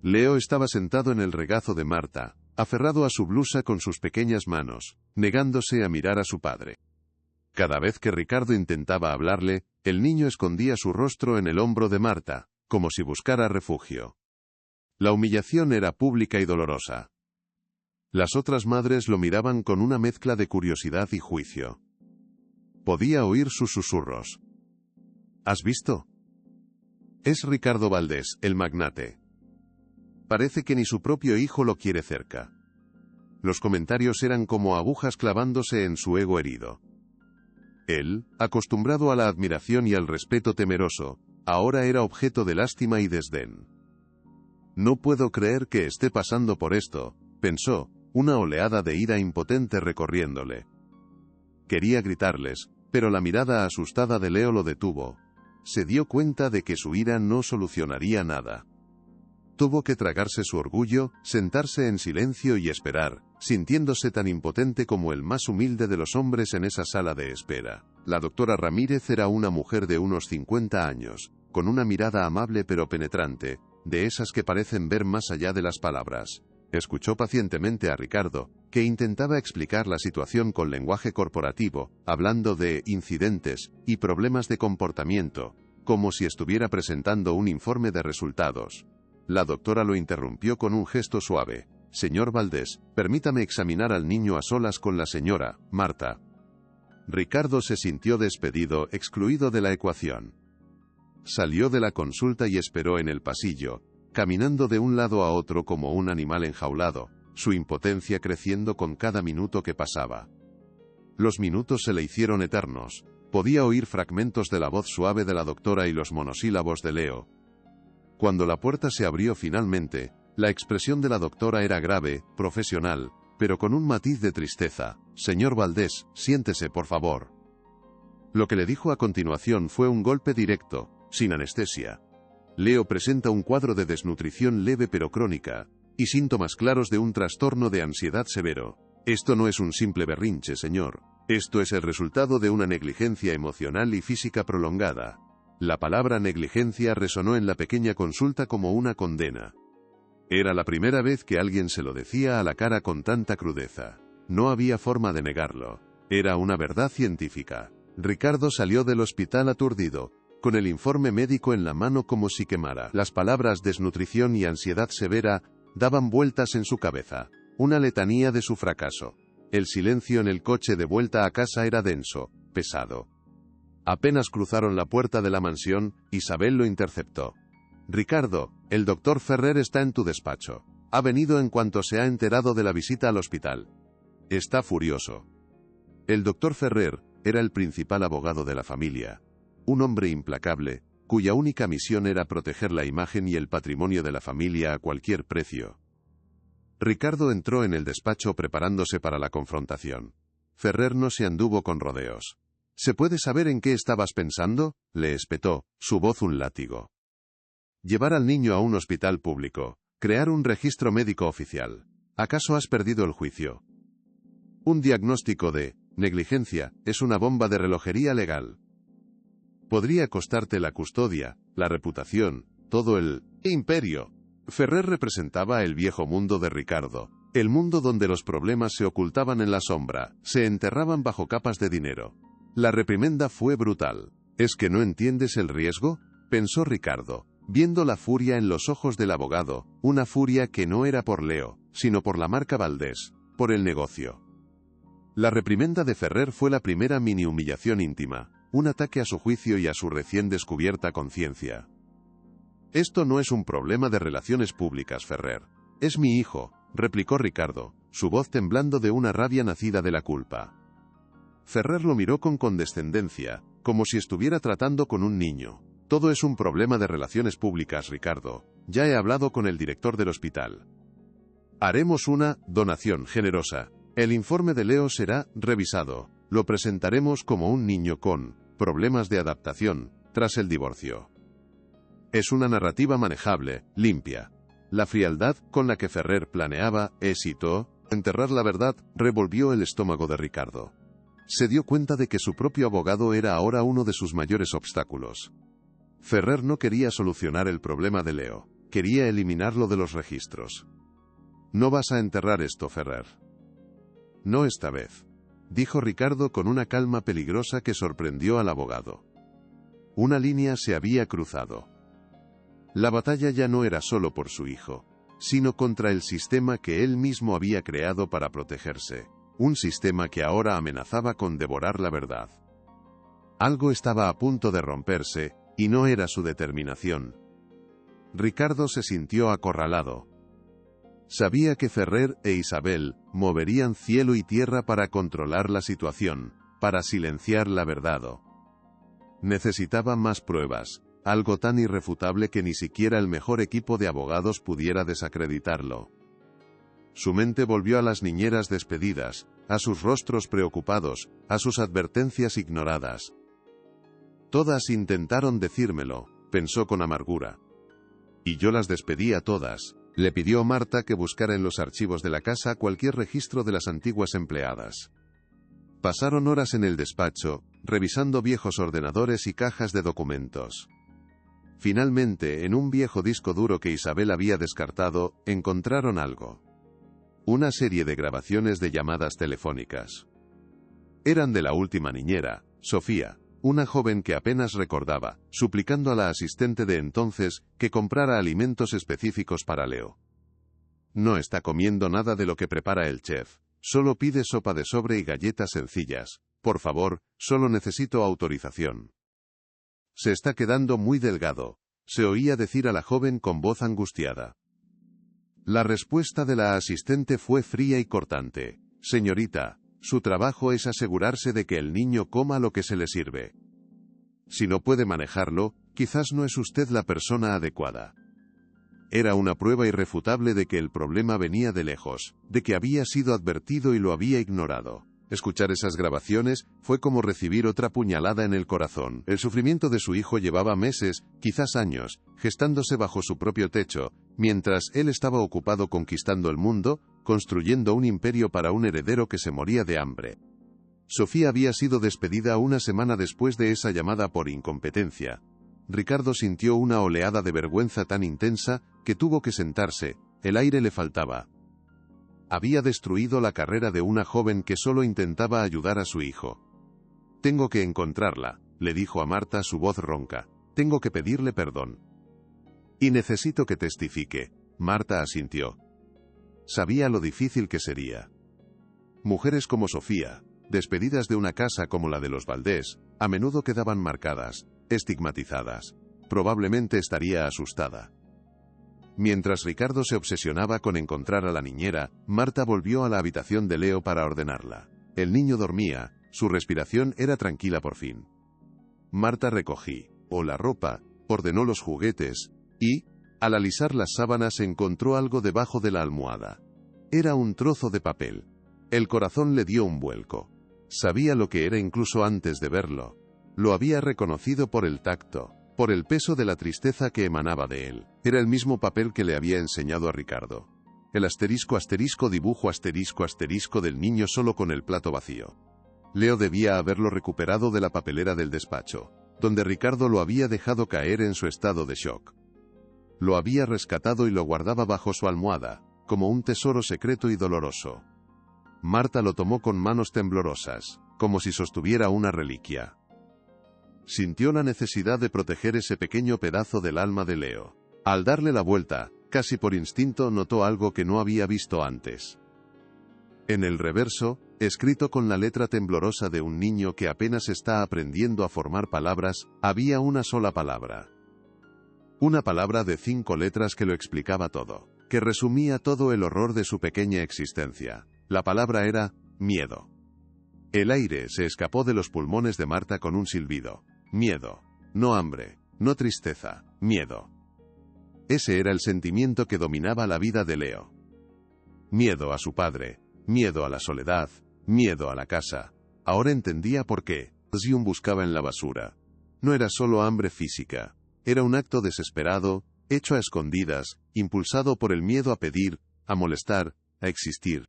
Leo estaba sentado en el regazo de Marta, aferrado a su blusa con sus pequeñas manos, negándose a mirar a su padre. Cada vez que Ricardo intentaba hablarle, el niño escondía su rostro en el hombro de Marta, como si buscara refugio. La humillación era pública y dolorosa. Las otras madres lo miraban con una mezcla de curiosidad y juicio. Podía oír sus susurros. ¿Has visto? Es Ricardo Valdés, el magnate. Parece que ni su propio hijo lo quiere cerca. Los comentarios eran como agujas clavándose en su ego herido. Él, acostumbrado a la admiración y al respeto temeroso, ahora era objeto de lástima y desdén. No puedo creer que esté pasando por esto, pensó, una oleada de ira impotente recorriéndole. Quería gritarles, pero la mirada asustada de Leo lo detuvo. Se dio cuenta de que su ira no solucionaría nada. Tuvo que tragarse su orgullo, sentarse en silencio y esperar, sintiéndose tan impotente como el más humilde de los hombres en esa sala de espera. La doctora Ramírez era una mujer de unos 50 años, con una mirada amable pero penetrante, de esas que parecen ver más allá de las palabras. Escuchó pacientemente a Ricardo, que intentaba explicar la situación con lenguaje corporativo, hablando de incidentes y problemas de comportamiento, como si estuviera presentando un informe de resultados. La doctora lo interrumpió con un gesto suave. Señor Valdés, permítame examinar al niño a solas con la señora Marta. Ricardo se sintió despedido, excluido de la ecuación. Salió de la consulta y esperó en el pasillo, caminando de un lado a otro como un animal enjaulado, su impotencia creciendo con cada minuto que pasaba. Los minutos se le hicieron eternos. Podía oír fragmentos de la voz suave de la doctora y los monosílabos de Leo. Cuando la puerta se abrió finalmente, la expresión de la doctora era grave, profesional, pero con un matiz de tristeza. Señor Valdés, siéntese por favor. Lo que le dijo a continuación fue un golpe directo, sin anestesia. Leo presenta un cuadro de desnutrición leve pero crónica, y síntomas claros de un trastorno de ansiedad severo. Esto no es un simple berrinche, señor. Esto es el resultado de una negligencia emocional y física prolongada. La palabra negligencia resonó en la pequeña consulta como una condena. Era la primera vez que alguien se lo decía a la cara con tanta crudeza. No había forma de negarlo. Era una verdad científica. Ricardo salió del hospital aturdido, con el informe médico en la mano como si quemara. Las palabras desnutrición y ansiedad severa daban vueltas en su cabeza. Una letanía de su fracaso. El silencio en el coche de vuelta a casa era denso, pesado. Apenas cruzaron la puerta de la mansión, Isabel lo interceptó. Ricardo, el doctor Ferrer está en tu despacho. Ha venido en cuanto se ha enterado de la visita al hospital. Está furioso. El doctor Ferrer era el principal abogado de la familia. Un hombre implacable, cuya única misión era proteger la imagen y el patrimonio de la familia a cualquier precio. Ricardo entró en el despacho preparándose para la confrontación. Ferrer no se anduvo con rodeos. ¿Se puede saber en qué estabas pensando?, le espetó, su voz un látigo. Llevar al niño a un hospital público, crear un registro médico oficial. ¿Acaso has perdido el juicio? Un diagnóstico de negligencia es una bomba de relojería legal. Podría costarte la custodia, la reputación, todo el imperio. Ferrer representaba el viejo mundo de Ricardo, el mundo donde los problemas se ocultaban en la sombra, se enterraban bajo capas de dinero. La reprimenda fue brutal. ¿Es que no entiendes el riesgo?, pensó Ricardo, viendo la furia en los ojos del abogado, una furia que no era por Leo, sino por la marca Valdés, por el negocio. La reprimenda de Ferrer fue la primera mini humillación íntima, un ataque a su juicio y a su recién descubierta conciencia. Esto no es un problema de relaciones públicas, Ferrer. Es mi hijo, replicó Ricardo, su voz temblando de una rabia nacida de la culpa. Ferrer lo miró con condescendencia, como si estuviera tratando con un niño. Todo es un problema de relaciones públicas, Ricardo. Ya he hablado con el director del hospital. Haremos una donación generosa. El informe de Leo será revisado. Lo presentaremos como un niño con problemas de adaptación tras el divorcio. Es una narrativa manejable, limpia. La frialdad con la que Ferrer planeaba éxito, enterrar la verdad, revolvió el estómago de Ricardo. Se dio cuenta de que su propio abogado era ahora uno de sus mayores obstáculos. Ferrer no quería solucionar el problema de Leo, quería eliminarlo de los registros. No vas a enterrar esto, Ferrer. No esta vez, dijo Ricardo con una calma peligrosa que sorprendió al abogado. Una línea se había cruzado. La batalla ya no era solo por su hijo, sino contra el sistema que él mismo había creado para protegerse, un sistema que ahora amenazaba con devorar la verdad. Algo estaba a punto de romperse, y no era su determinación. Ricardo se sintió acorralado. Sabía que Ferrer e Isabel moverían cielo y tierra para controlar la situación, para silenciar la verdad. Necesitaba más pruebas, algo tan irrefutable que ni siquiera el mejor equipo de abogados pudiera desacreditarlo. Su mente volvió a las niñeras despedidas, a sus rostros preocupados, a sus advertencias ignoradas. Todas intentaron decírmelo, pensó con amargura. Y yo las despedí a todas. Le pidió Marta que buscara en los archivos de la casa cualquier registro de las antiguas empleadas. Pasaron horas en el despacho, revisando viejos ordenadores y cajas de documentos. Finalmente, en un viejo disco duro que Isabel había descartado, encontraron algo. Una serie de grabaciones de llamadas telefónicas. Eran de la última niñera, Sofía, una joven que apenas recordaba, suplicando a la asistente de entonces que comprara alimentos específicos para Leo. No está comiendo nada de lo que prepara el chef. Solo pide sopa de sobre y galletas sencillas. Por favor, solo necesito autorización. Se está quedando muy delgado, se oía decir a la joven con voz angustiada. La respuesta de la asistente fue fría y cortante. Señorita, su trabajo es asegurarse de que el niño coma lo que se le sirve. Si no puede manejarlo, quizás no es usted la persona adecuada. Era una prueba irrefutable de que el problema venía de lejos, de que había sido advertido y lo había ignorado. Escuchar esas grabaciones fue como recibir otra puñalada en el corazón. El sufrimiento de su hijo llevaba meses, quizás años, gestándose bajo su propio techo, mientras él estaba ocupado conquistando el mundo, construyendo un imperio para un heredero que se moría de hambre. Sofía había sido despedida una semana después de esa llamada por incompetencia. Ricardo sintió una oleada de vergüenza tan intensa que tuvo que sentarse, el aire le faltaba. Había destruido la carrera de una joven que solo intentaba ayudar a su hijo. Tengo que encontrarla, le dijo a Marta su voz ronca. Tengo que pedirle perdón. Y necesito que testifique. Marta asintió. Sabía lo difícil que sería. Mujeres como Sofía, despedidas de una casa como la de los Valdés, a menudo quedaban marcadas, estigmatizadas. Probablemente estaría asustada. Mientras Ricardo se obsesionaba con encontrar a la niñera, Marta volvió a la habitación de Leo para ordenarla. El niño dormía, su respiración era tranquila por fin. Marta recogió la ropa, ordenó los juguetes, y, al alisar las sábanas encontró algo debajo de la almohada. Era un trozo de papel. El corazón le dio un vuelco. Sabía lo que era incluso antes de verlo. Lo había reconocido por el tacto, por el peso de la tristeza que emanaba de él. Era el mismo papel que le había enseñado a Ricardo. El dibujo del niño solo con el plato vacío. Leo debía haberlo recuperado de la papelera del despacho, donde Ricardo lo había dejado caer en su estado de shock. Lo había rescatado y lo guardaba bajo su almohada, como un tesoro secreto y doloroso. Marta lo tomó con manos temblorosas, como si sostuviera una reliquia. Sintió la necesidad de proteger ese pequeño pedazo del alma de Leo. Al darle la vuelta, casi por instinto notó algo que no había visto antes. En el reverso, escrito con la letra temblorosa de un niño que apenas está aprendiendo a formar palabras, había una sola palabra. Una palabra de 5 letras que lo explicaba todo, que resumía todo el horror de su pequeña existencia. La palabra era miedo. El aire se escapó de los pulmones de Marta con un silbido. Miedo. No hambre, no tristeza, miedo. Ese era el sentimiento que dominaba la vida de Leo. Miedo a su padre, miedo a la soledad, miedo a la casa. Ahora entendía por qué Zion buscaba en la basura. No era solo hambre física, era un acto desesperado, hecho a escondidas, impulsado por el miedo a pedir, a molestar, a existir.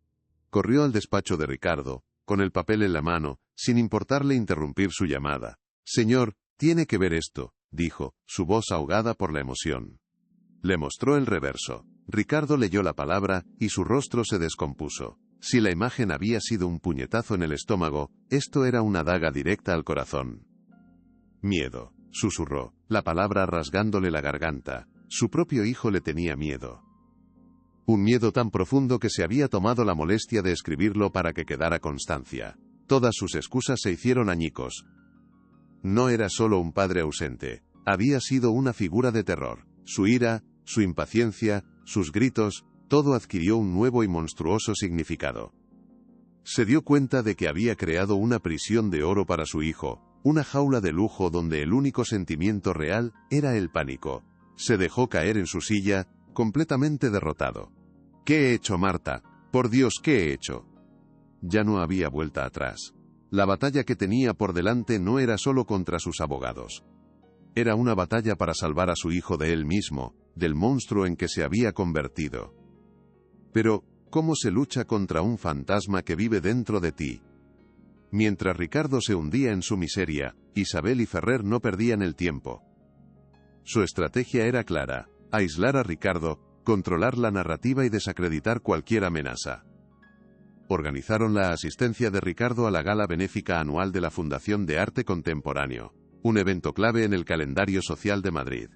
Corrió al despacho de Ricardo, con el papel en la mano, sin importarle interrumpir su llamada. Señor, tiene que ver esto, dijo, su voz ahogada por la emoción. Le mostró el reverso. Ricardo leyó la palabra, y su rostro se descompuso. Si la imagen había sido un puñetazo en el estómago, esto era una daga directa al corazón. Miedo, susurró, la palabra rasgándole la garganta. Su propio hijo le tenía miedo. Un miedo tan profundo que se había tomado la molestia de escribirlo para que quedara constancia. Todas sus excusas se hicieron añicos. No era solo un padre ausente, había sido una figura de terror. Su ira, su impaciencia, sus gritos, todo adquirió un nuevo y monstruoso significado. Se dio cuenta de que había creado una prisión de oro para su hijo, una jaula de lujo donde el único sentimiento real era el pánico. Se dejó caer en su silla, completamente derrotado. ¿Qué he hecho, Marta? Por Dios, ¿qué he hecho? Ya no había vuelta atrás. La batalla que tenía por delante no era solo contra sus abogados. Era una batalla para salvar a su hijo de él mismo, del monstruo en que se había convertido. Pero, ¿cómo se lucha contra un fantasma que vive dentro de ti? Mientras Ricardo se hundía en su miseria, Isabel y Ferrer no perdían el tiempo. Su estrategia era clara: aislar a Ricardo, controlar la narrativa y desacreditar cualquier amenaza. Organizaron la asistencia de Ricardo a la gala benéfica anual de la Fundación de Arte Contemporáneo, un evento clave en el calendario social de Madrid.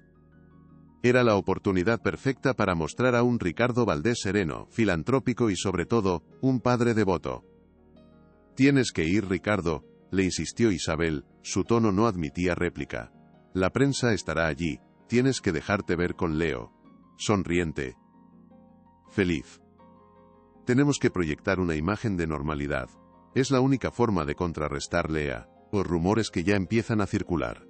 Era la oportunidad perfecta para mostrar a un Ricardo Valdés sereno, filantrópico y sobre todo, un padre devoto. «Tienes que ir, Ricardo», le insistió Isabel, su tono no admitía réplica. «La prensa estará allí, tienes que dejarte ver con Leo. Sonriente. Feliz. Tenemos que proyectar una imagen de normalidad. Es la única forma de contrarrestarle a los rumores que ya empiezan a circular».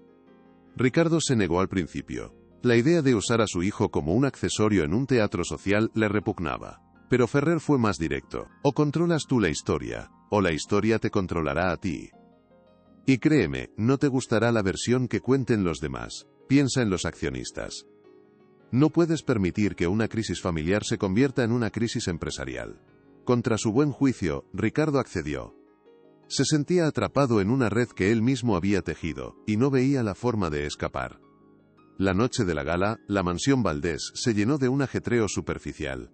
Ricardo se negó al principio. La idea de usar a su hijo como un accesorio en un teatro social le repugnaba. Pero Ferrer fue más directo. O controlas tú la historia, o la historia te controlará a ti. Y créeme, no te gustará la versión que cuenten los demás. Piensa en los accionistas. No puedes permitir que una crisis familiar se convierta en una crisis empresarial. Contra su buen juicio, Ricardo accedió. Se sentía atrapado en una red que él mismo había tejido, y no veía la forma de escapar. La noche de la gala, la mansión Valdés se llenó de un ajetreo superficial.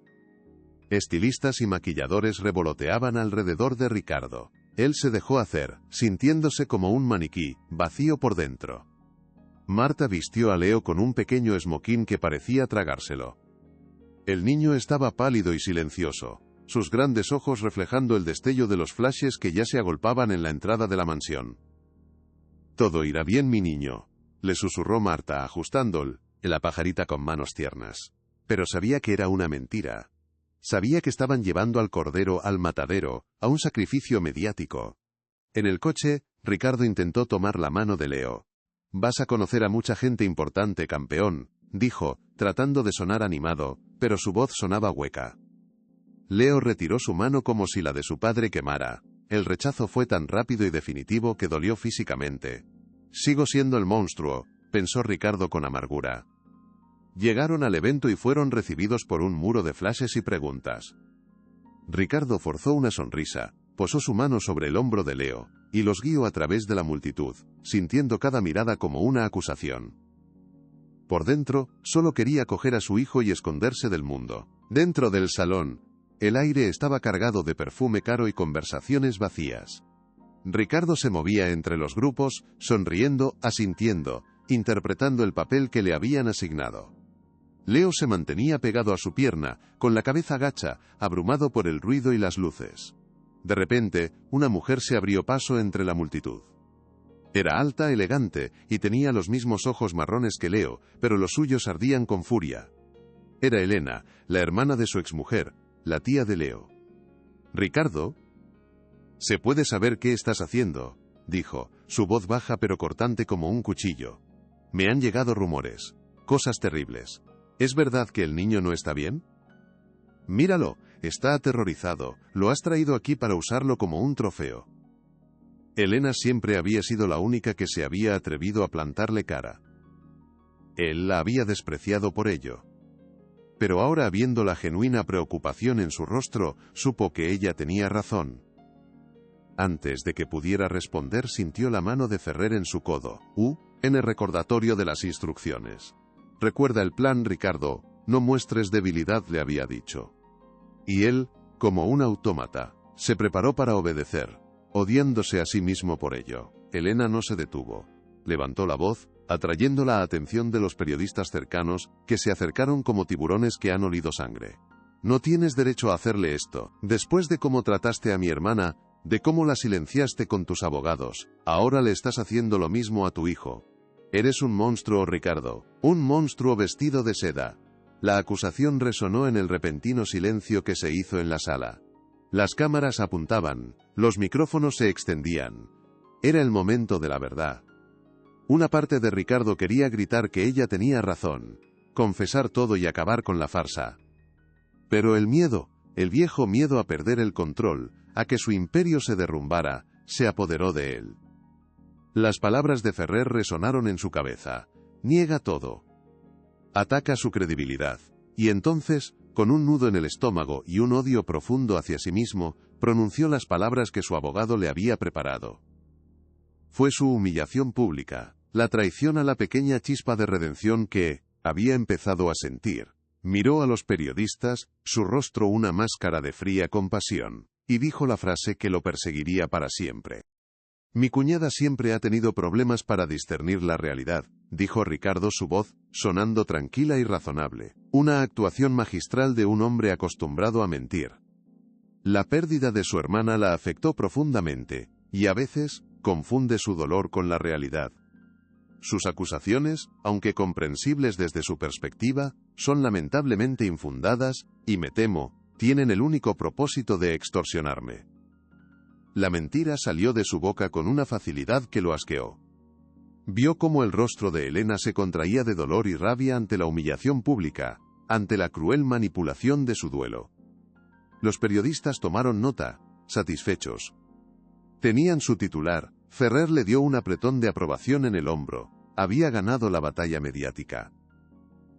Estilistas y maquilladores revoloteaban alrededor de Ricardo. Él se dejó hacer, sintiéndose como un maniquí, vacío por dentro. Marta vistió a Leo con un pequeño esmoquín que parecía tragárselo. El niño estaba pálido y silencioso, sus grandes ojos reflejando el destello de los flashes que ya se agolpaban en la entrada de la mansión. «Todo irá bien, mi niño», le susurró Marta ajustando la pajarita con manos tiernas. Pero sabía que era una mentira. Sabía que estaban llevando al cordero al matadero, a un sacrificio mediático. En el coche, Ricardo intentó tomar la mano de Leo. «Vas a conocer a mucha gente importante, campeón», dijo, tratando de sonar animado, pero su voz sonaba hueca. Leo retiró su mano como si la de su padre quemara. El rechazo fue tan rápido y definitivo que dolió físicamente. «Sigo siendo el monstruo», pensó Ricardo con amargura. Llegaron al evento y fueron recibidos por un muro de flashes y preguntas. Ricardo forzó una sonrisa, posó su mano sobre el hombro de Leo, y los guió a través de la multitud, sintiendo cada mirada como una acusación. Por dentro, solo quería coger a su hijo y esconderse del mundo. Dentro del salón, el aire estaba cargado de perfume caro y conversaciones vacías. Ricardo se movía entre los grupos, sonriendo, asintiendo, interpretando el papel que le habían asignado. Leo se mantenía pegado a su pierna, con la cabeza gacha, abrumado por el ruido y las luces. De repente, una mujer se abrió paso entre la multitud. Era alta, elegante, y tenía los mismos ojos marrones que Leo, pero los suyos ardían con furia. Era Elena, la hermana de su exmujer, la tía de Leo. «Ricardo, ¿se puede saber qué estás haciendo?», dijo, su voz baja pero cortante como un cuchillo. «Me han llegado rumores. Cosas terribles. ¿Es verdad que el niño no está bien? Míralo, está aterrorizado, lo has traído aquí para usarlo como un trofeo». Elena siempre había sido la única que se había atrevido a plantarle cara. Él la había despreciado por ello. Pero ahora, viendo la genuina preocupación en su rostro, supo que ella tenía razón. Antes de que pudiera responder, sintió la mano de Ferrer en su codo. En el recordatorio de las instrucciones. «Recuerda el plan, Ricardo, no muestres debilidad», le había dicho. Y él, como un autómata, se preparó para obedecer, odiándose a sí mismo por ello. Elena no se detuvo. Levantó la voz, atrayendo la atención de los periodistas cercanos, que se acercaron como tiburones que han olido sangre. «No tienes derecho a hacerle esto. Después de cómo trataste a mi hermana, de cómo la silenciaste con tus abogados, ahora le estás haciendo lo mismo a tu hijo. Eres un monstruo, Ricardo, un monstruo vestido de seda». La acusación resonó en el repentino silencio que se hizo en la sala. Las cámaras apuntaban, los micrófonos se extendían. Era el momento de la verdad. Una parte de Ricardo quería gritar que ella tenía razón, confesar todo y acabar con la farsa. Pero el miedo, el viejo miedo a perder el control, a que su imperio se derrumbara, se apoderó de él. Las palabras de Ferrer resonaron en su cabeza. Niega todo. Ataca su credibilidad. Y entonces, con un nudo en el estómago y un odio profundo hacia sí mismo, pronunció las palabras que su abogado le había preparado. Fue su humillación pública, la traición a la pequeña chispa de redención que había empezado a sentir. Miró a los periodistas, su rostro una máscara de fría compasión, y dijo la frase que lo perseguiría para siempre. «Mi cuñada siempre ha tenido problemas para discernir la realidad», dijo Ricardo, su voz sonando tranquila y razonable. Una actuación magistral de un hombre acostumbrado a mentir. La pérdida de su hermana la afectó profundamente, y a veces confunde su dolor con la realidad. Sus acusaciones, aunque comprensibles desde su perspectiva, son lamentablemente infundadas, y me temo, tienen el único propósito de extorsionarme. La mentira salió de su boca con una facilidad que lo asqueó. Vio cómo el rostro de Elena se contraía de dolor y rabia ante la humillación pública, ante la cruel manipulación de su duelo. Los periodistas tomaron nota, satisfechos. Tenían su titular. Ferrer le dio un apretón de aprobación en el hombro. Había ganado la batalla mediática.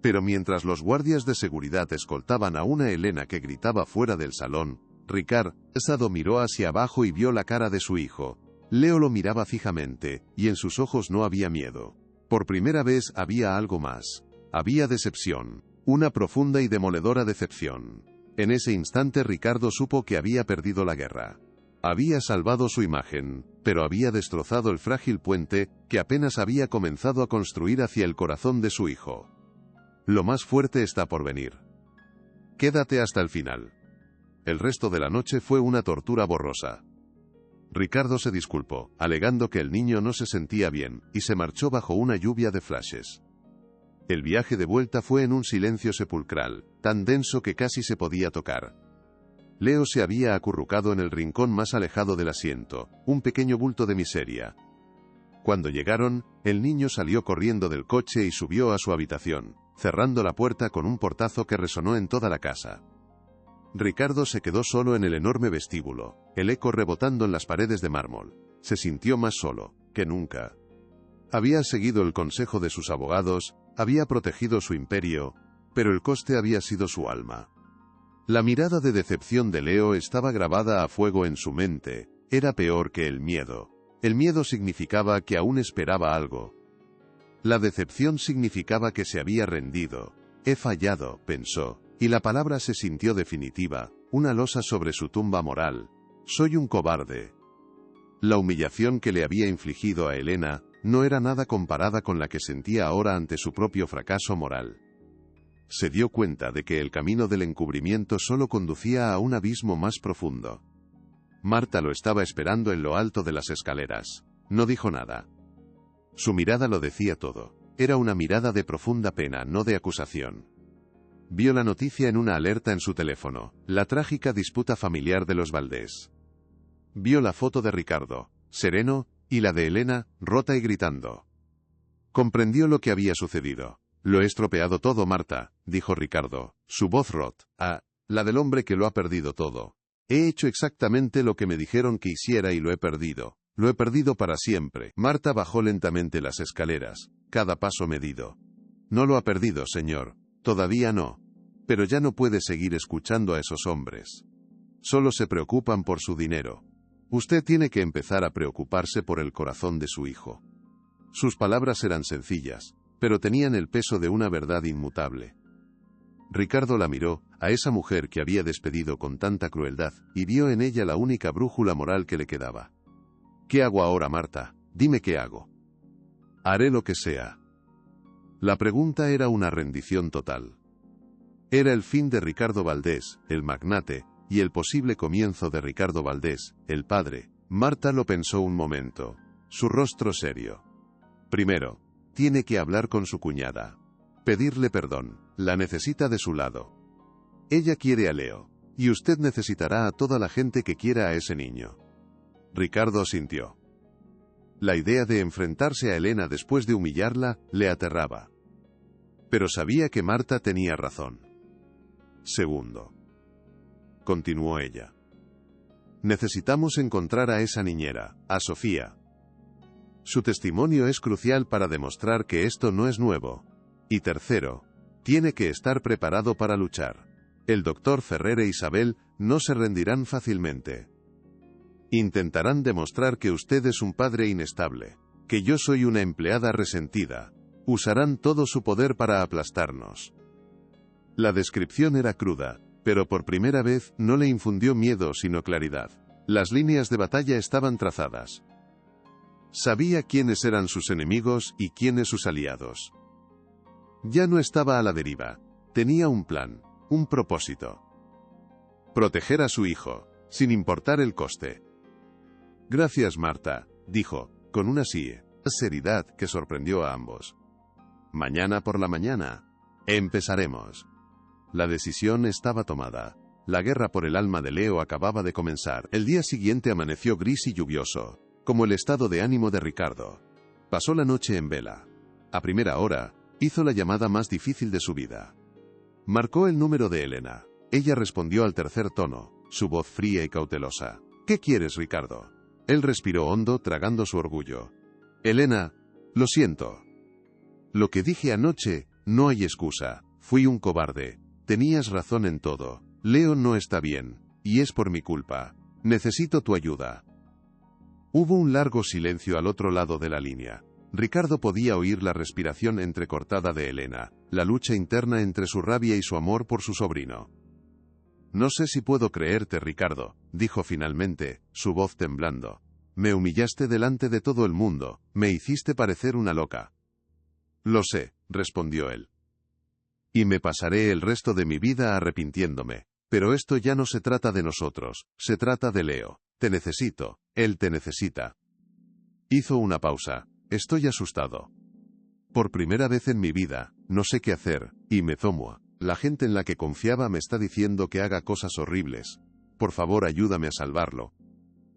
Pero mientras los guardias de seguridad escoltaban a una Elena que gritaba fuera del salón, Ricard, pesado, miró hacia abajo y vio la cara de su hijo. Leo lo miraba fijamente, y en sus ojos no había miedo. Por primera vez había algo más. Había decepción. Una profunda y demoledora decepción. En ese instante Ricardo supo que había perdido la guerra. Había salvado su imagen, pero había destrozado el frágil puente que apenas había comenzado a construir hacia el corazón de su hijo. Lo más fuerte está por venir. Quédate hasta el final. El resto de la noche fue una tortura borrosa. Ricardo se disculpó, alegando que el niño no se sentía bien, y se marchó bajo una lluvia de flashes. El viaje de vuelta fue en un silencio sepulcral, tan denso que casi se podía tocar. Leo se había acurrucado en el rincón más alejado del asiento, un pequeño bulto de miseria. Cuando llegaron, el niño salió corriendo del coche y subió a su habitación, cerrando la puerta con un portazo que resonó en toda la casa. Ricardo se quedó solo en el enorme vestíbulo, el eco rebotando en las paredes de mármol. Se sintió más solo que nunca. Había seguido el consejo de sus abogados, había protegido su imperio, pero el coste había sido su alma. La mirada de decepción de Leo estaba grabada a fuego en su mente. Era peor que el miedo. El miedo significaba que aún esperaba algo. La decepción significaba que se había rendido. He fallado, pensó, y la palabra se sintió definitiva, una losa sobre su tumba moral. Soy un cobarde. La humillación que le había infligido a Elena no era nada comparada con la que sentía ahora ante su propio fracaso moral. Se dio cuenta de que el camino del encubrimiento solo conducía a un abismo más profundo. Marta lo estaba esperando en lo alto de las escaleras. No dijo nada. Su mirada lo decía todo. Era una mirada de profunda pena, no de acusación. Vio la noticia en una alerta en su teléfono, la trágica disputa familiar de los Valdés. Vio la foto de Ricardo, sereno, y la de Elena, rota y gritando. Comprendió lo que había sucedido. Lo he estropeado todo, Marta, dijo Ricardo, su voz rota. Ah, la del hombre que lo ha perdido todo. He hecho exactamente lo que me dijeron que hiciera y lo he perdido. Lo he perdido para siempre. Marta bajó lentamente las escaleras, cada paso medido. No lo ha perdido, señor. Todavía no. Pero ya no puede seguir escuchando a esos hombres. Solo se preocupan por su dinero. Usted tiene que empezar a preocuparse por el corazón de su hijo. Sus palabras eran sencillas, pero tenían el peso de una verdad inmutable. Ricardo la miró, a esa mujer que había despedido con tanta crueldad, y vio en ella la única brújula moral que le quedaba. ¿Qué hago ahora, Marta? Dime qué hago. Haré lo que sea. La pregunta era una rendición total. Era el fin de Ricardo Valdés, el magnate, y el posible comienzo de Ricardo Valdés, el padre. Marta lo pensó un momento. Su rostro serio. Primero, tiene que hablar con su cuñada. Pedirle perdón. La necesita de su lado. Ella quiere a Leo. Y usted necesitará a toda la gente que quiera a ese niño. Ricardo sintió. La idea de enfrentarse a Elena después de humillarla, le aterraba. Pero sabía que Marta tenía razón. Segundo. Continuó ella. Necesitamos encontrar a esa niñera, a Sofía. Su testimonio es crucial para demostrar que esto no es nuevo. Y tercero, tiene que estar preparado para luchar. El doctor Ferrer e Isabel no se rendirán fácilmente. Intentarán demostrar que usted es un padre inestable, que yo soy una empleada resentida. Usarán todo su poder para aplastarnos. La descripción era cruda, pero por primera vez no le infundió miedo sino claridad. Las líneas de batalla estaban trazadas. Sabía quiénes eran sus enemigos y quiénes sus aliados. Ya no estaba a la deriva. Tenía un plan, un propósito. Proteger a su hijo, sin importar el coste. Gracias, Marta, dijo, con una seriedad que sorprendió a ambos. Mañana por la mañana. Empezaremos. La decisión estaba tomada. La guerra por el alma de Leo acababa de comenzar. El día siguiente amaneció gris y lluvioso, como el estado de ánimo de Ricardo. Pasó la noche en vela. A primera hora, hizo la llamada más difícil de su vida. Marcó el número de Elena. Ella respondió al tercer tono, su voz fría y cautelosa. ¿Qué quieres, Ricardo? Él respiró hondo, tragando su orgullo. Elena, lo siento. Lo que dije anoche, no hay excusa. Fui un cobarde. Tenías razón en todo. Leo no está bien, y es por mi culpa. Necesito tu ayuda. Hubo un largo silencio al otro lado de la línea. Ricardo podía oír la respiración entrecortada de Elena, la lucha interna entre su rabia y su amor por su sobrino. No sé si puedo creerte, Ricardo, dijo finalmente, su voz temblando. Me humillaste delante de todo el mundo, me hiciste parecer una loca. Lo sé, respondió él. Y me pasaré el resto de mi vida arrepintiéndome. Pero esto ya no se trata de nosotros, se trata de Leo. Te necesito, él te necesita. Hizo una pausa. Estoy asustado. Por primera vez en mi vida, no sé qué hacer, y me tomo. La gente en la que confiaba me está diciendo que haga cosas horribles. Por favor, ayúdame a salvarlo.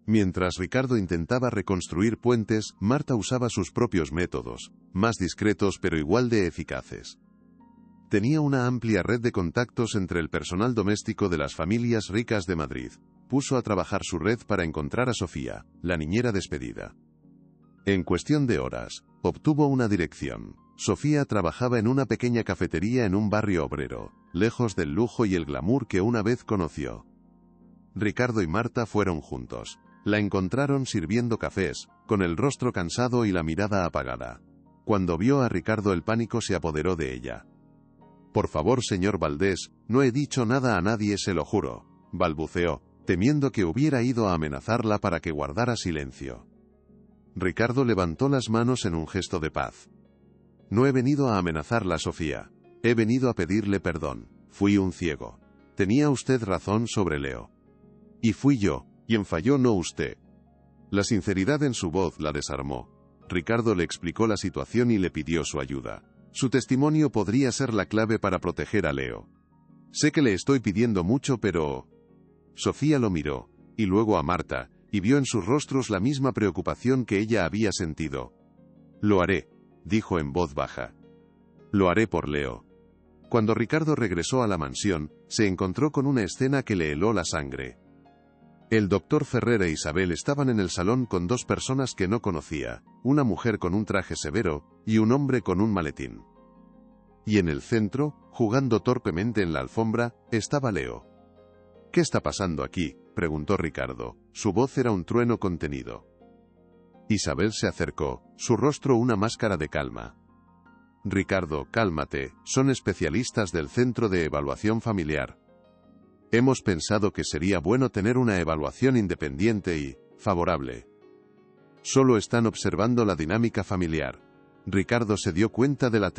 Mientras Ricardo intentaba reconstruir puentes, Marta usaba sus propios métodos, más discretos pero igual de eficaces. Tenía una amplia red de contactos entre el personal doméstico de las familias ricas de Madrid. Puso a trabajar su red para encontrar a Sofía, la niñera despedida. En cuestión de horas, obtuvo una dirección. Sofía trabajaba en una pequeña cafetería en un barrio obrero, lejos del lujo y el glamour que una vez conoció. Ricardo y Marta fueron juntos. La encontraron sirviendo cafés, con el rostro cansado y la mirada apagada. Cuando vio a Ricardo, el pánico se apoderó de ella. Por favor, señor Valdés, no he dicho nada a nadie, se lo juro, balbuceó, temiendo que hubiera ido a amenazarla para que guardara silencio. Ricardo levantó las manos en un gesto de paz. No he venido a amenazarla, Sofía. He venido a pedirle perdón. Fui un ciego. Tenía usted razón sobre Leo. Y fui yo, quien falló, no usted. La sinceridad en su voz la desarmó. Ricardo le explicó la situación y le pidió su ayuda. Su testimonio podría ser la clave para proteger a Leo. Sé que le estoy pidiendo mucho, pero... Sofía lo miró, y luego a Marta, y vio en sus rostros la misma preocupación que ella había sentido. Lo haré, dijo en voz baja. Lo haré por Leo. Cuando Ricardo regresó a la mansión, se encontró con una escena que le heló la sangre. El doctor Ferrer e Isabel estaban en el salón con dos personas que no conocía, una mujer con un traje severo, y un hombre con un maletín. Y en el centro, jugando torpemente en la alfombra, estaba Leo. ¿Qué está pasando aquí?, preguntó Ricardo. Su voz era un trueno contenido. Isabel se acercó, su rostro una máscara de calma. Ricardo, cálmate, son especialistas del Centro de Evaluación Familiar. Hemos pensado que sería bueno tener una evaluación independiente y favorable. Solo están observando la dinámica familiar. Ricardo se dio cuenta de la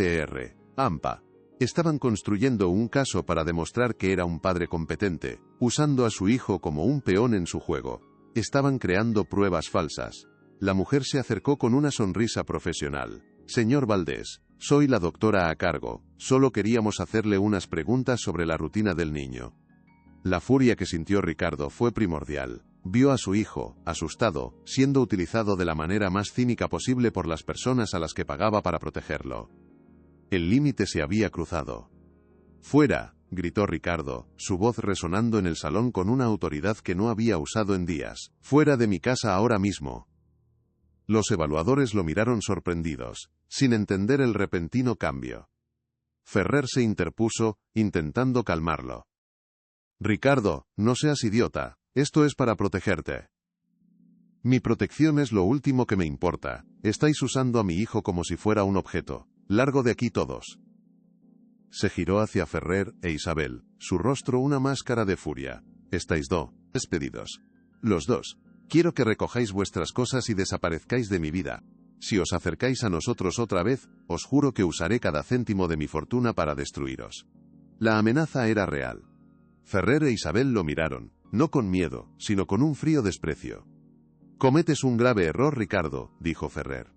AMPA. Estaban construyendo un caso para demostrar que era un padre competente, usando a su hijo como un peón en su juego. Estaban creando pruebas falsas. La mujer se acercó con una sonrisa profesional. Señor Valdés, soy la doctora a cargo. Solo queríamos hacerle unas preguntas sobre la rutina del niño. La furia que sintió Ricardo fue primordial. Vio a su hijo, asustado, siendo utilizado de la manera más cínica posible por las personas a las que pagaba para protegerlo. El límite se había cruzado. ¡Fuera!, gritó Ricardo, su voz resonando en el salón con una autoridad que no había usado en días. ¡Fuera de mi casa ahora mismo! Los evaluadores lo miraron sorprendidos, sin entender el repentino cambio. Ferrer se interpuso, intentando calmarlo. Ricardo, no seas idiota, esto es para protegerte. Mi protección es lo último que me importa. Estáis usando a mi hijo como si fuera un objeto. Largo de aquí todos. Se giró hacia Ferrer e Isabel, su rostro una máscara de furia. Estáis despedidos. Los dos. Quiero que recojáis vuestras cosas y desaparezcáis de mi vida. Si os acercáis a nosotros otra vez, os juro que usaré cada céntimo de mi fortuna para destruiros. La amenaza era real. Ferrer e Isabel lo miraron, no con miedo, sino con un frío desprecio. Cometes un grave error, Ricardo, dijo Ferrer.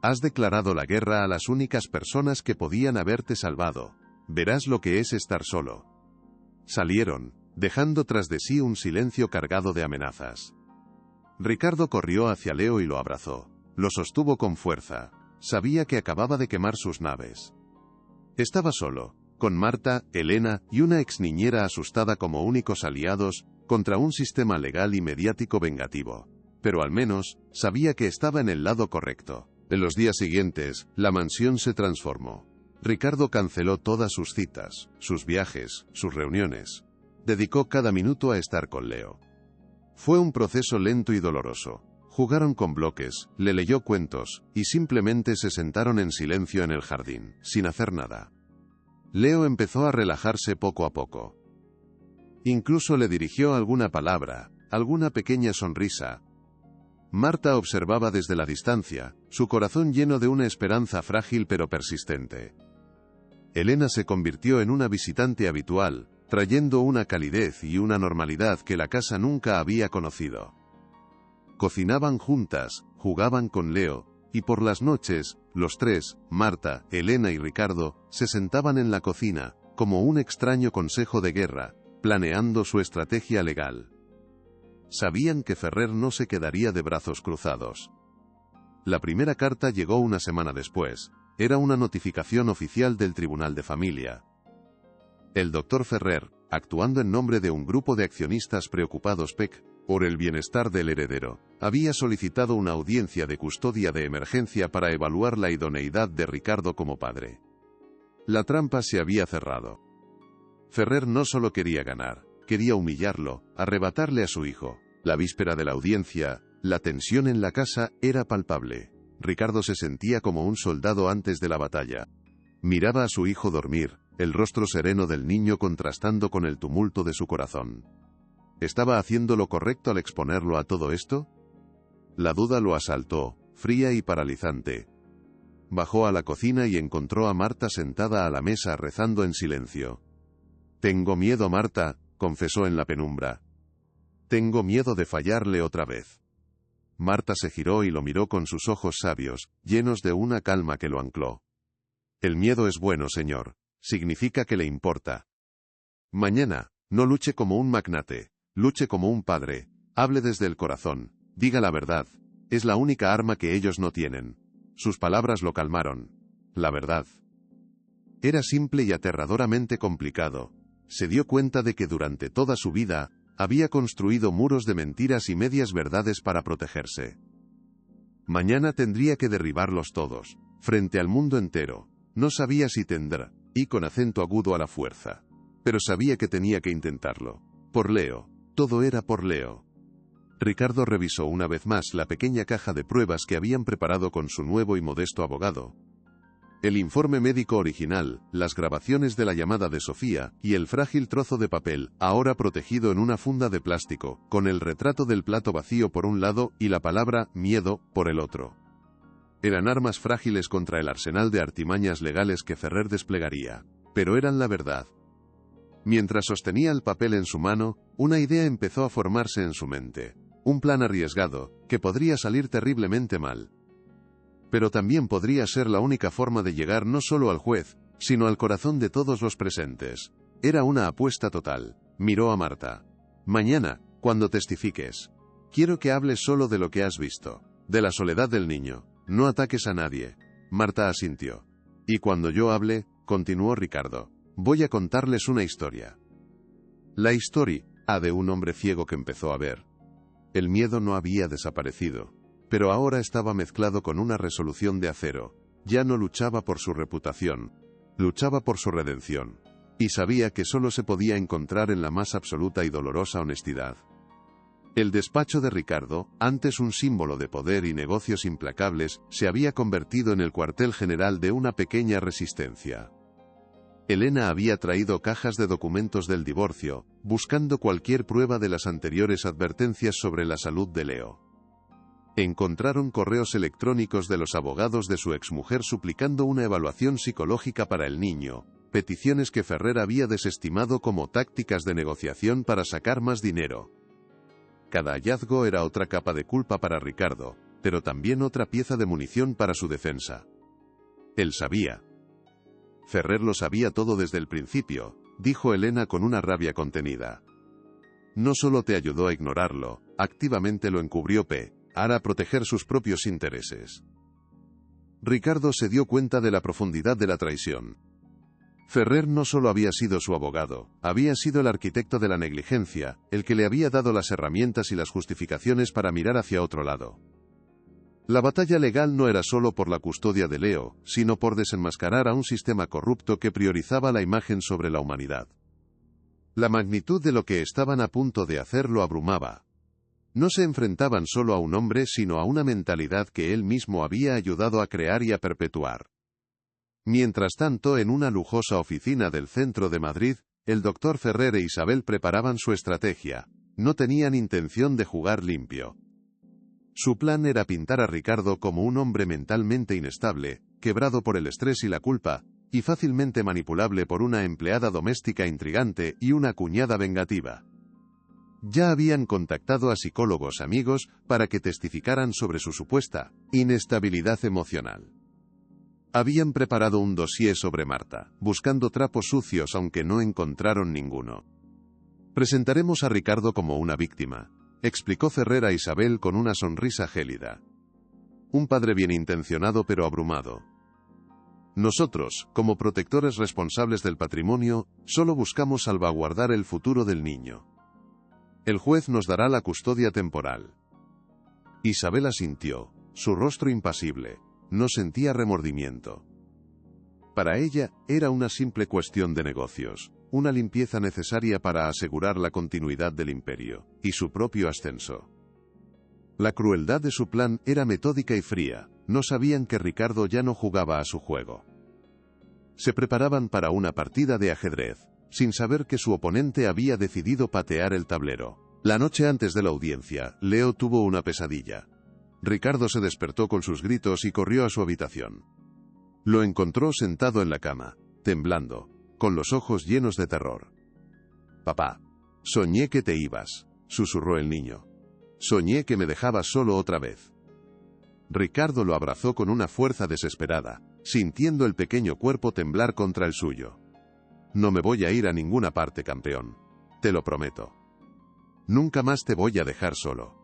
Has declarado la guerra a las únicas personas que podían haberte salvado. Verás lo que es estar solo. Salieron, dejando tras de sí un silencio cargado de amenazas. Ricardo corrió hacia Leo y lo abrazó. Lo sostuvo con fuerza. Sabía que acababa de quemar sus naves. Estaba solo, con Marta, Elena y una exniñera asustada como únicos aliados, contra un sistema legal y mediático vengativo. Pero al menos, sabía que estaba en el lado correcto. En los días siguientes, la mansión se transformó. Ricardo canceló todas sus citas, sus viajes, sus reuniones. Dedicó cada minuto a estar con Leo. Fue un proceso lento y doloroso. Jugaron con bloques, le leyó cuentos, y simplemente se sentaron en silencio en el jardín, sin hacer nada. Leo empezó a relajarse poco a poco. Incluso le dirigió alguna palabra, alguna pequeña sonrisa. Marta observaba desde la distancia, su corazón lleno de una esperanza frágil pero persistente. Elena se convirtió en una visitante habitual, trayendo una calidez y una normalidad que la casa nunca había conocido. Cocinaban juntas, jugaban con Leo, y por las noches, los tres, Marta, Elena y Ricardo, se sentaban en la cocina, como un extraño consejo de guerra, planeando su estrategia legal. Sabían que Ferrer no se quedaría de brazos cruzados. La primera carta llegó una semana después. Era una notificación oficial del Tribunal de Familia. El doctor Ferrer, actuando en nombre de un grupo de accionistas preocupados por el bienestar del heredero, había solicitado una audiencia de custodia de emergencia para evaluar la idoneidad de Ricardo como padre. La trampa se había cerrado. Ferrer no solo quería ganar, quería humillarlo, arrebatarle a su hijo. La víspera de la audiencia, la tensión en la casa era palpable. Ricardo se sentía como un soldado antes de la batalla. Miraba a su hijo dormir, el rostro sereno del niño contrastando con el tumulto de su corazón. ¿Estaba haciendo lo correcto al exponerlo a todo esto? La duda lo asaltó, fría y paralizante. Bajó a la cocina y encontró a Marta sentada a la mesa rezando en silencio. «Tengo miedo, Marta», confesó en la penumbra. «Tengo miedo de fallarle otra vez». Marta se giró y lo miró con sus ojos sabios, llenos de una calma que lo ancló. «El miedo es bueno, señor. Significa que le importa. Mañana, no luche como un magnate, luche como un padre, hable desde el corazón, diga la verdad. Es la única arma que ellos no tienen». Sus palabras lo calmaron. La verdad. Era simple y aterradoramente complicado. Se dio cuenta de que durante toda su vida, había construido muros de mentiras y medias verdades para protegerse. Mañana tendría que derribarlos todos, frente al mundo entero. No sabía si tendrá, y con acento agudo a la fuerza. Pero sabía que tenía que intentarlo. Por Leo. Todo era por Leo. Ricardo revisó una vez más la pequeña caja de pruebas que habían preparado con su nuevo y modesto abogado. El informe médico original, las grabaciones de la llamada de Sofía, y el frágil trozo de papel, ahora protegido en una funda de plástico, con el retrato del plato vacío por un lado y la palabra «miedo» por el otro. Eran armas frágiles contra el arsenal de artimañas legales que Ferrer desplegaría. Pero eran la verdad. Mientras sostenía el papel en su mano, una idea empezó a formarse en su mente. Un plan arriesgado, que podría salir terriblemente mal. Pero también podría ser la única forma de llegar no solo al juez, sino al corazón de todos los presentes. Era una apuesta total. Miró a Marta. «Mañana, cuando testifiques, quiero que hables solo de lo que has visto, de la soledad del niño. No ataques a nadie». Marta asintió. «Y cuando yo hable», continuó Ricardo, «voy a contarles una historia. La historia de un hombre ciego que empezó a ver». El miedo no había desaparecido, pero ahora estaba mezclado con una resolución de acero. Ya no luchaba por su reputación, luchaba por su redención. Y sabía que solo se podía encontrar en la más absoluta y dolorosa honestidad. El despacho de Ricardo, antes un símbolo de poder y negocios implacables, se había convertido en el cuartel general de una pequeña resistencia. Elena había traído cajas de documentos del divorcio, buscando cualquier prueba de las anteriores advertencias sobre la salud de Leo. Encontraron correos electrónicos de los abogados de su exmujer suplicando una evaluación psicológica para el niño, peticiones que Ferrer había desestimado como tácticas de negociación para sacar más dinero. Cada hallazgo era otra capa de culpa para Ricardo, pero también otra pieza de munición para su defensa. Él sabía. Ferrer lo sabía todo desde el principio, dijo Elena con una rabia contenida. No solo te ayudó a ignorarlo, activamente lo encubrió para proteger sus propios intereses. Ricardo se dio cuenta de la profundidad de la traición. Ferrer no solo había sido su abogado, había sido el arquitecto de la negligencia, el que le había dado las herramientas y las justificaciones para mirar hacia otro lado. La batalla legal no era solo por la custodia de Leo, sino por desenmascarar a un sistema corrupto que priorizaba la imagen sobre la humanidad. La magnitud de lo que estaban a punto de hacer lo abrumaba. No se enfrentaban solo a un hombre, sino a una mentalidad que él mismo había ayudado a crear y a perpetuar. Mientras tanto, en una lujosa oficina del centro de Madrid, el doctor Ferrer e Isabel preparaban su estrategia. No tenían intención de jugar limpio. Su plan era pintar a Ricardo como un hombre mentalmente inestable, quebrado por el estrés y la culpa, y fácilmente manipulable por una empleada doméstica intrigante y una cuñada vengativa. Ya habían contactado a psicólogos amigos para que testificaran sobre su supuesta inestabilidad emocional. Habían preparado un dossier sobre Marta, buscando trapos sucios aunque no encontraron ninguno. Presentaremos a Ricardo como una víctima, explicó Ferrer a Isabel con una sonrisa gélida. Un padre bien intencionado pero abrumado. Nosotros, como protectores responsables del patrimonio, solo buscamos salvaguardar el futuro del niño. El juez nos dará la custodia temporal. Isabel asintió, su rostro impasible, no sentía remordimiento. Para ella, era una simple cuestión de negocios. Una limpieza necesaria para asegurar la continuidad del imperio, y su propio ascenso. La crueldad de su plan era metódica y fría, no sabían que Ricardo ya no jugaba a su juego. Se preparaban para una partida de ajedrez, sin saber que su oponente había decidido patear el tablero. La noche antes de la audiencia, Leo tuvo una pesadilla. Ricardo se despertó con sus gritos y corrió a su habitación. Lo encontró sentado en la cama, temblando, con los ojos llenos de terror. «Papá, soñé que te ibas», susurró el niño. «Soñé que me dejabas solo otra vez». Ricardo lo abrazó con una fuerza desesperada, sintiendo el pequeño cuerpo temblar contra el suyo. «No me voy a ir a ninguna parte, campeón. Te lo prometo. Nunca más te voy a dejar solo».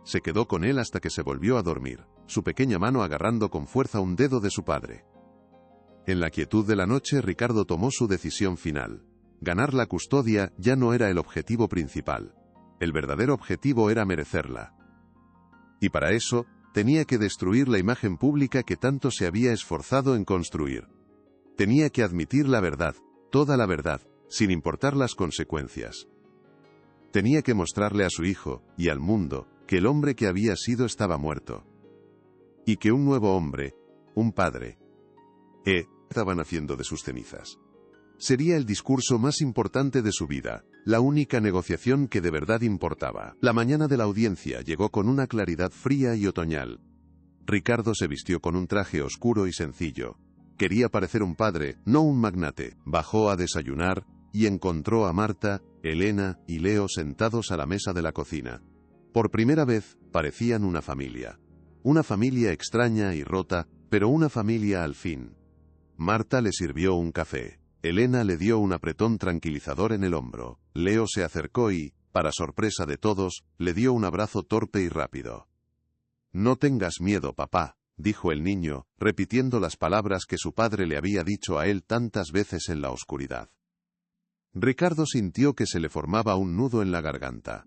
Se quedó con él hasta que se volvió a dormir, su pequeña mano agarrando con fuerza un dedo de su padre. En la quietud de la noche, Ricardo tomó su decisión final. Ganar la custodia ya no era el objetivo principal. El verdadero objetivo era merecerla. Y para eso, tenía que destruir la imagen pública que tanto se había esforzado en construir. Tenía que admitir la verdad, toda la verdad, sin importar las consecuencias. Tenía que mostrarle a su hijo, y al mundo, que el hombre que había sido estaba muerto. Y que un nuevo hombre, un padre, estaba naciendo de sus cenizas. Sería el discurso más importante de su vida, la única negociación que de verdad importaba. La mañana de la audiencia llegó con una claridad fría y otoñal. Ricardo se vistió con un traje oscuro y sencillo. Quería parecer un padre, no un magnate. Bajó a desayunar, y encontró a Marta, Elena y Leo sentados a la mesa de la cocina. Por primera vez, parecían una familia. Una familia extraña y rota, pero una familia al fin. Marta le sirvió un café. Elena le dio un apretón tranquilizador en el hombro. Leo se acercó y, para sorpresa de todos, le dio un abrazo torpe y rápido. «No tengas miedo, papá», dijo el niño, repitiendo las palabras que su padre le había dicho a él tantas veces en la oscuridad. Ricardo sintió que se le formaba un nudo en la garganta.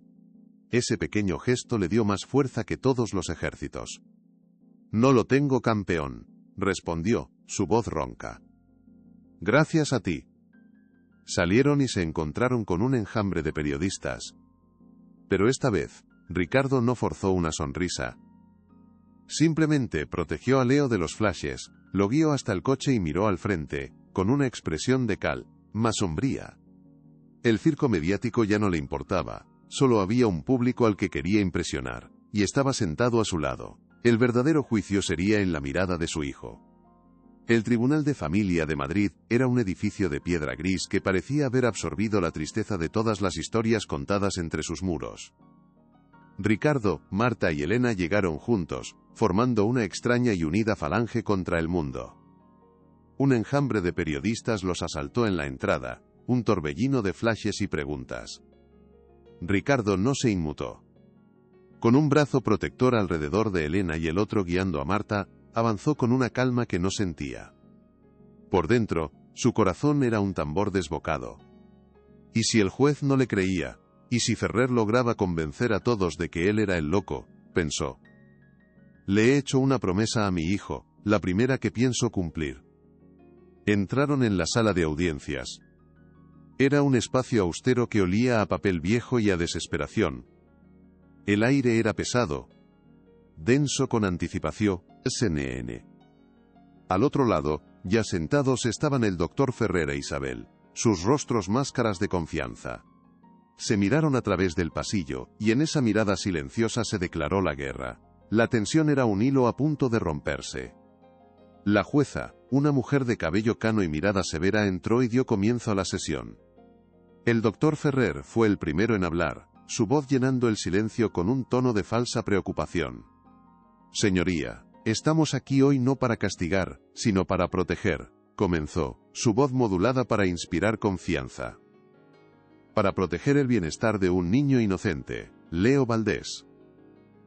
Ese pequeño gesto le dio más fuerza que todos los ejércitos. «No lo tengo, campeón», respondió, su voz ronca. «Gracias a ti». Salieron y se encontraron con un enjambre de periodistas. Pero esta vez, Ricardo no forzó una sonrisa. Simplemente protegió a Leo de los flashes, lo guió hasta el coche y miró al frente, con una expresión de cal, más sombría. El circo mediático ya no le importaba, solo había un público al que quería impresionar, y estaba sentado a su lado. El verdadero juicio sería en la mirada de su hijo. El Tribunal de Familia de Madrid era un edificio de piedra gris que parecía haber absorbido la tristeza de todas las historias contadas entre sus muros. Ricardo, Marta y Elena llegaron juntos, formando una extraña y unida falange contra el mundo. Un enjambre de periodistas los asaltó en la entrada, un torbellino de flashes y preguntas. Ricardo no se inmutó. Con un brazo protector alrededor de Elena y el otro guiando a Marta, avanzó con una calma que no sentía. Por dentro, su corazón era un tambor desbocado. ¿Y si el juez no le creía? ¿Y si Ferrer lograba convencer a todos de que él era el loco? Pensó. Le he hecho una promesa a mi hijo, la primera que pienso cumplir. Entraron en la sala de audiencias. Era un espacio austero que olía a papel viejo y a desesperación. El aire era pesado, denso con anticipación, CNN. Al otro lado, ya sentados estaban el doctor Ferrer e Isabel, sus rostros máscaras de confianza. Se miraron a través del pasillo, y en esa mirada silenciosa se declaró la guerra. La tensión era un hilo a punto de romperse. La jueza, una mujer de cabello cano y mirada severa, entró y dio comienzo a la sesión. El doctor Ferrer fue el primero en hablar, su voz llenando el silencio con un tono de falsa preocupación. Señoría, estamos aquí hoy no para castigar, sino para proteger, comenzó, su voz modulada para inspirar confianza. Para proteger el bienestar de un niño inocente, Leo Valdés.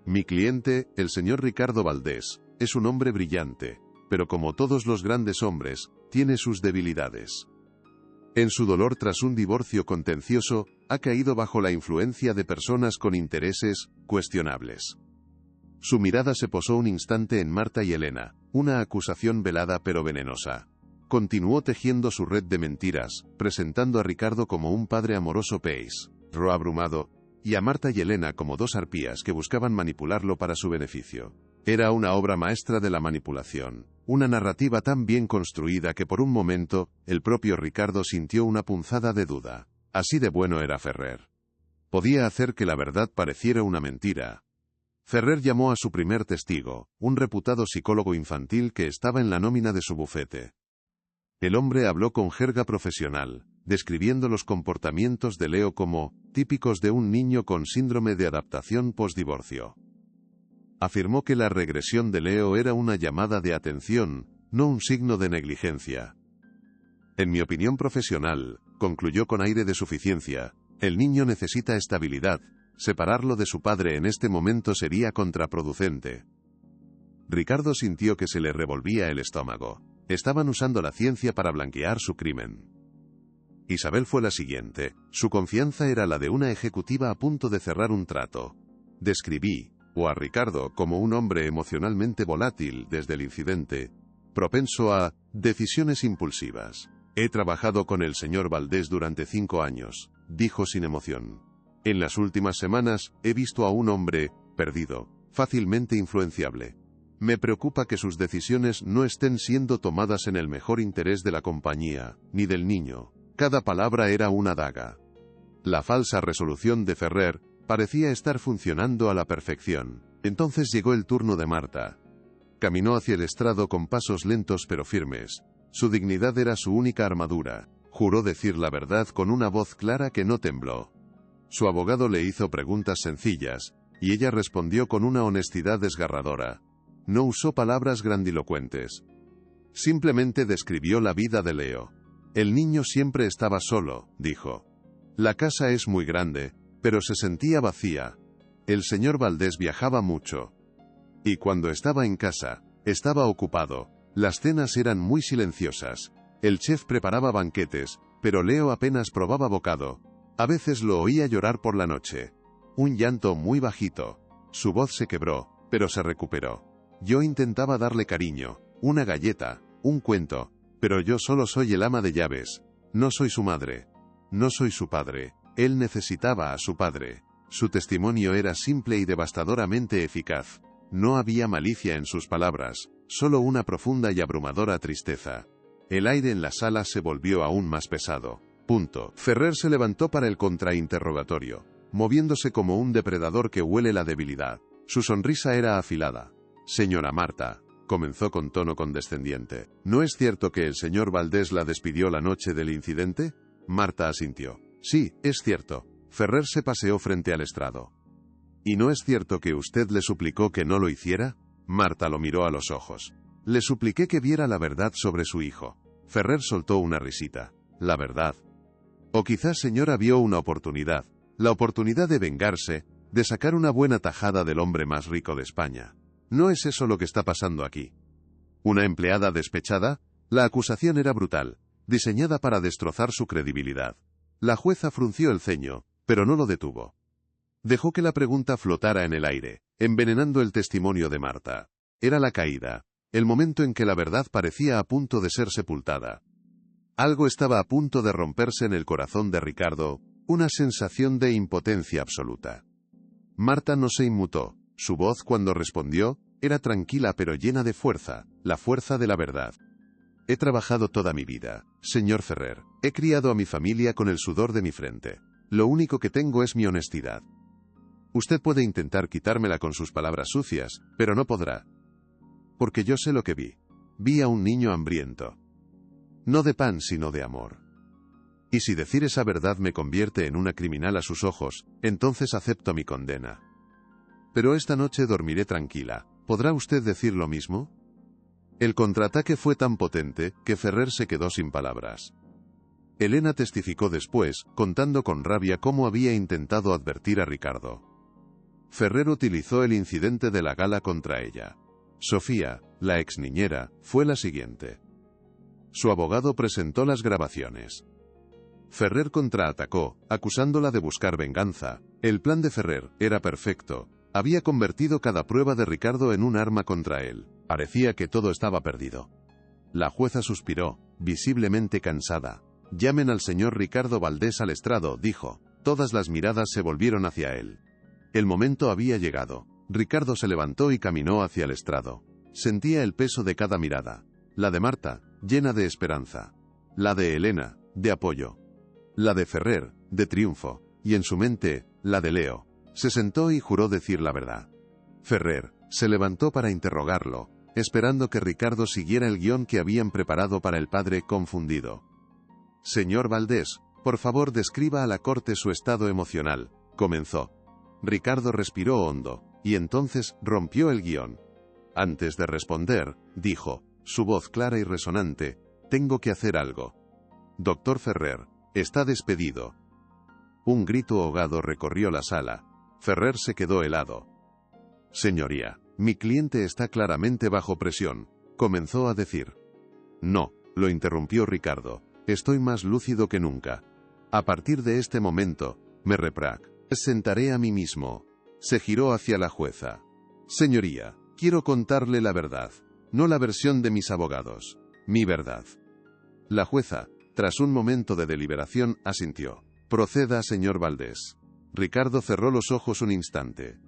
Mi cliente, el señor Ricardo Valdés, es un hombre brillante, pero como todos los grandes hombres, tiene sus debilidades. En su dolor tras un divorcio contencioso, ha caído bajo la influencia de personas con intereses cuestionables. Su mirada se posó un instante en Marta y Elena, una acusación velada pero venenosa. Continuó tejiendo su red de mentiras, presentando a Ricardo como un padre amoroso abrumado, y a Marta y Elena como dos arpías que buscaban manipularlo para su beneficio. Era una obra maestra de la manipulación, una narrativa tan bien construida que por un momento, el propio Ricardo sintió una punzada de duda. Así de bueno era Ferrer. Podía hacer que la verdad pareciera una mentira. Ferrer llamó a su primer testigo, un reputado psicólogo infantil que estaba en la nómina de su bufete. El hombre habló con jerga profesional, describiendo los comportamientos de Leo como típicos de un niño con síndrome de adaptación postdivorcio. Afirmó que la regresión de Leo era una llamada de atención, no un signo de negligencia. En mi opinión profesional, concluyó con aire de suficiencia, el niño necesita estabilidad, separarlo de su padre en este momento sería contraproducente. Ricardo sintió que se le revolvía el estómago. Estaban usando la ciencia para blanquear su crimen. Isabel fue la siguiente. Su confianza era la de una ejecutiva a punto de cerrar un trato. Describí a Ricardo como un hombre emocionalmente volátil desde el incidente, propenso a decisiones impulsivas. He trabajado con el señor Valdés durante 5 años, dijo sin emoción. En las últimas semanas, he visto a un hombre perdido, fácilmente influenciable. Me preocupa que sus decisiones no estén siendo tomadas en el mejor interés de la compañía, ni del niño. Cada palabra era una daga. La falsa resolución de Ferrer parecía estar funcionando a la perfección. Entonces llegó el turno de Marta. Caminó hacia el estrado con pasos lentos pero firmes. Su dignidad era su única armadura. Juró decir la verdad con una voz clara que no tembló. Su abogado le hizo preguntas sencillas, y ella respondió con una honestidad desgarradora. No usó palabras grandilocuentes. Simplemente describió la vida de Leo. El niño siempre estaba solo, dijo. La casa es muy grande, pero se sentía vacía. El señor Valdés viajaba mucho. Y cuando estaba en casa, estaba ocupado. Las cenas eran muy silenciosas. El chef preparaba banquetes, pero Leo apenas probaba bocado. A veces lo oía llorar por la noche. Un llanto muy bajito. Su voz se quebró, pero se recuperó. Yo intentaba darle cariño, una galleta, un cuento, pero yo solo soy el ama de llaves. No soy su madre. No soy su padre. Él necesitaba a su padre. Su testimonio era simple y devastadoramente eficaz. No había malicia en sus palabras, solo una profunda y abrumadora tristeza. El aire en la sala se volvió aún más pesado. Ferrer se levantó para el contrainterrogatorio, moviéndose como un depredador que huele la debilidad. Su sonrisa era afilada. Señora Marta, comenzó con tono condescendiente, ¿no es cierto que el señor Valdés la despidió la noche del incidente? Marta asintió. Sí, es cierto. Ferrer se paseó frente al estrado. ¿Y no es cierto que usted le suplicó que no lo hiciera? Marta lo miró a los ojos. Le supliqué que viera la verdad sobre su hijo. Ferrer soltó una risita. La verdad. O quizás señora vio una oportunidad. La oportunidad de vengarse, de sacar una buena tajada del hombre más rico de España. ¿No es eso lo que está pasando aquí? ¿Una empleada despechada? La acusación era brutal, diseñada para destrozar su credibilidad. La jueza frunció el ceño, pero no lo detuvo. Dejó que la pregunta flotara en el aire, envenenando el testimonio de Marta. Era la caída, el momento en que la verdad parecía a punto de ser sepultada. Algo estaba a punto de romperse en el corazón de Ricardo, una sensación de impotencia absoluta. Marta no se inmutó. Su voz cuando respondió, era tranquila pero llena de fuerza, la fuerza de la verdad. He trabajado toda mi vida, señor Ferrer. He criado a mi familia con el sudor de mi frente. Lo único que tengo es mi honestidad. Usted puede intentar quitármela con sus palabras sucias, pero no podrá. Porque yo sé lo que vi. Vi a un niño hambriento. No de pan sino de amor. Y si decir esa verdad me convierte en una criminal a sus ojos, entonces acepto mi condena. Pero esta noche dormiré tranquila. ¿Podrá usted decir lo mismo? El contraataque fue tan potente, que Ferrer se quedó sin palabras. Elena testificó después, contando con rabia cómo había intentado advertir a Ricardo. Ferrer utilizó el incidente de la gala contra ella. Sofía, la ex niñera, fue la siguiente. Su abogado presentó las grabaciones. Ferrer contraatacó, acusándola de buscar venganza. El plan de Ferrer era perfecto. Había convertido cada prueba de Ricardo en un arma contra él. Parecía que todo estaba perdido. La jueza suspiró, visiblemente cansada. Llamen al señor Ricardo Valdés al estrado, dijo. Todas las miradas se volvieron hacia él. El momento había llegado. Ricardo se levantó y caminó hacia el estrado. Sentía el peso de cada mirada. La de Marta, llena de esperanza. La de Elena, de apoyo. La de Ferrer, de triunfo. Y en su mente, la de Leo. Se sentó y juró decir la verdad. Ferrer se levantó para interrogarlo, esperando que Ricardo siguiera el guión que habían preparado para el padre confundido. Señor Valdés, por favor describa a la corte su estado emocional, comenzó. Ricardo respiró hondo, y entonces rompió el guión. Antes de responder, dijo, su voz clara y resonante, tengo que hacer algo. Doctor Ferrer, está despedido. Un grito ahogado recorrió la sala. Ferrer se quedó helado. Señoría, mi cliente está claramente bajo presión, comenzó a decir. No, lo interrumpió Ricardo, estoy más lúcido que nunca. A partir de este momento, me representaré a mí mismo. Se giró hacia la jueza. Señoría, quiero contarle la verdad, no la versión de mis abogados, mi verdad. La jueza, tras un momento de deliberación, asintió. Proceda, señor Valdés. Ricardo cerró los ojos un instante.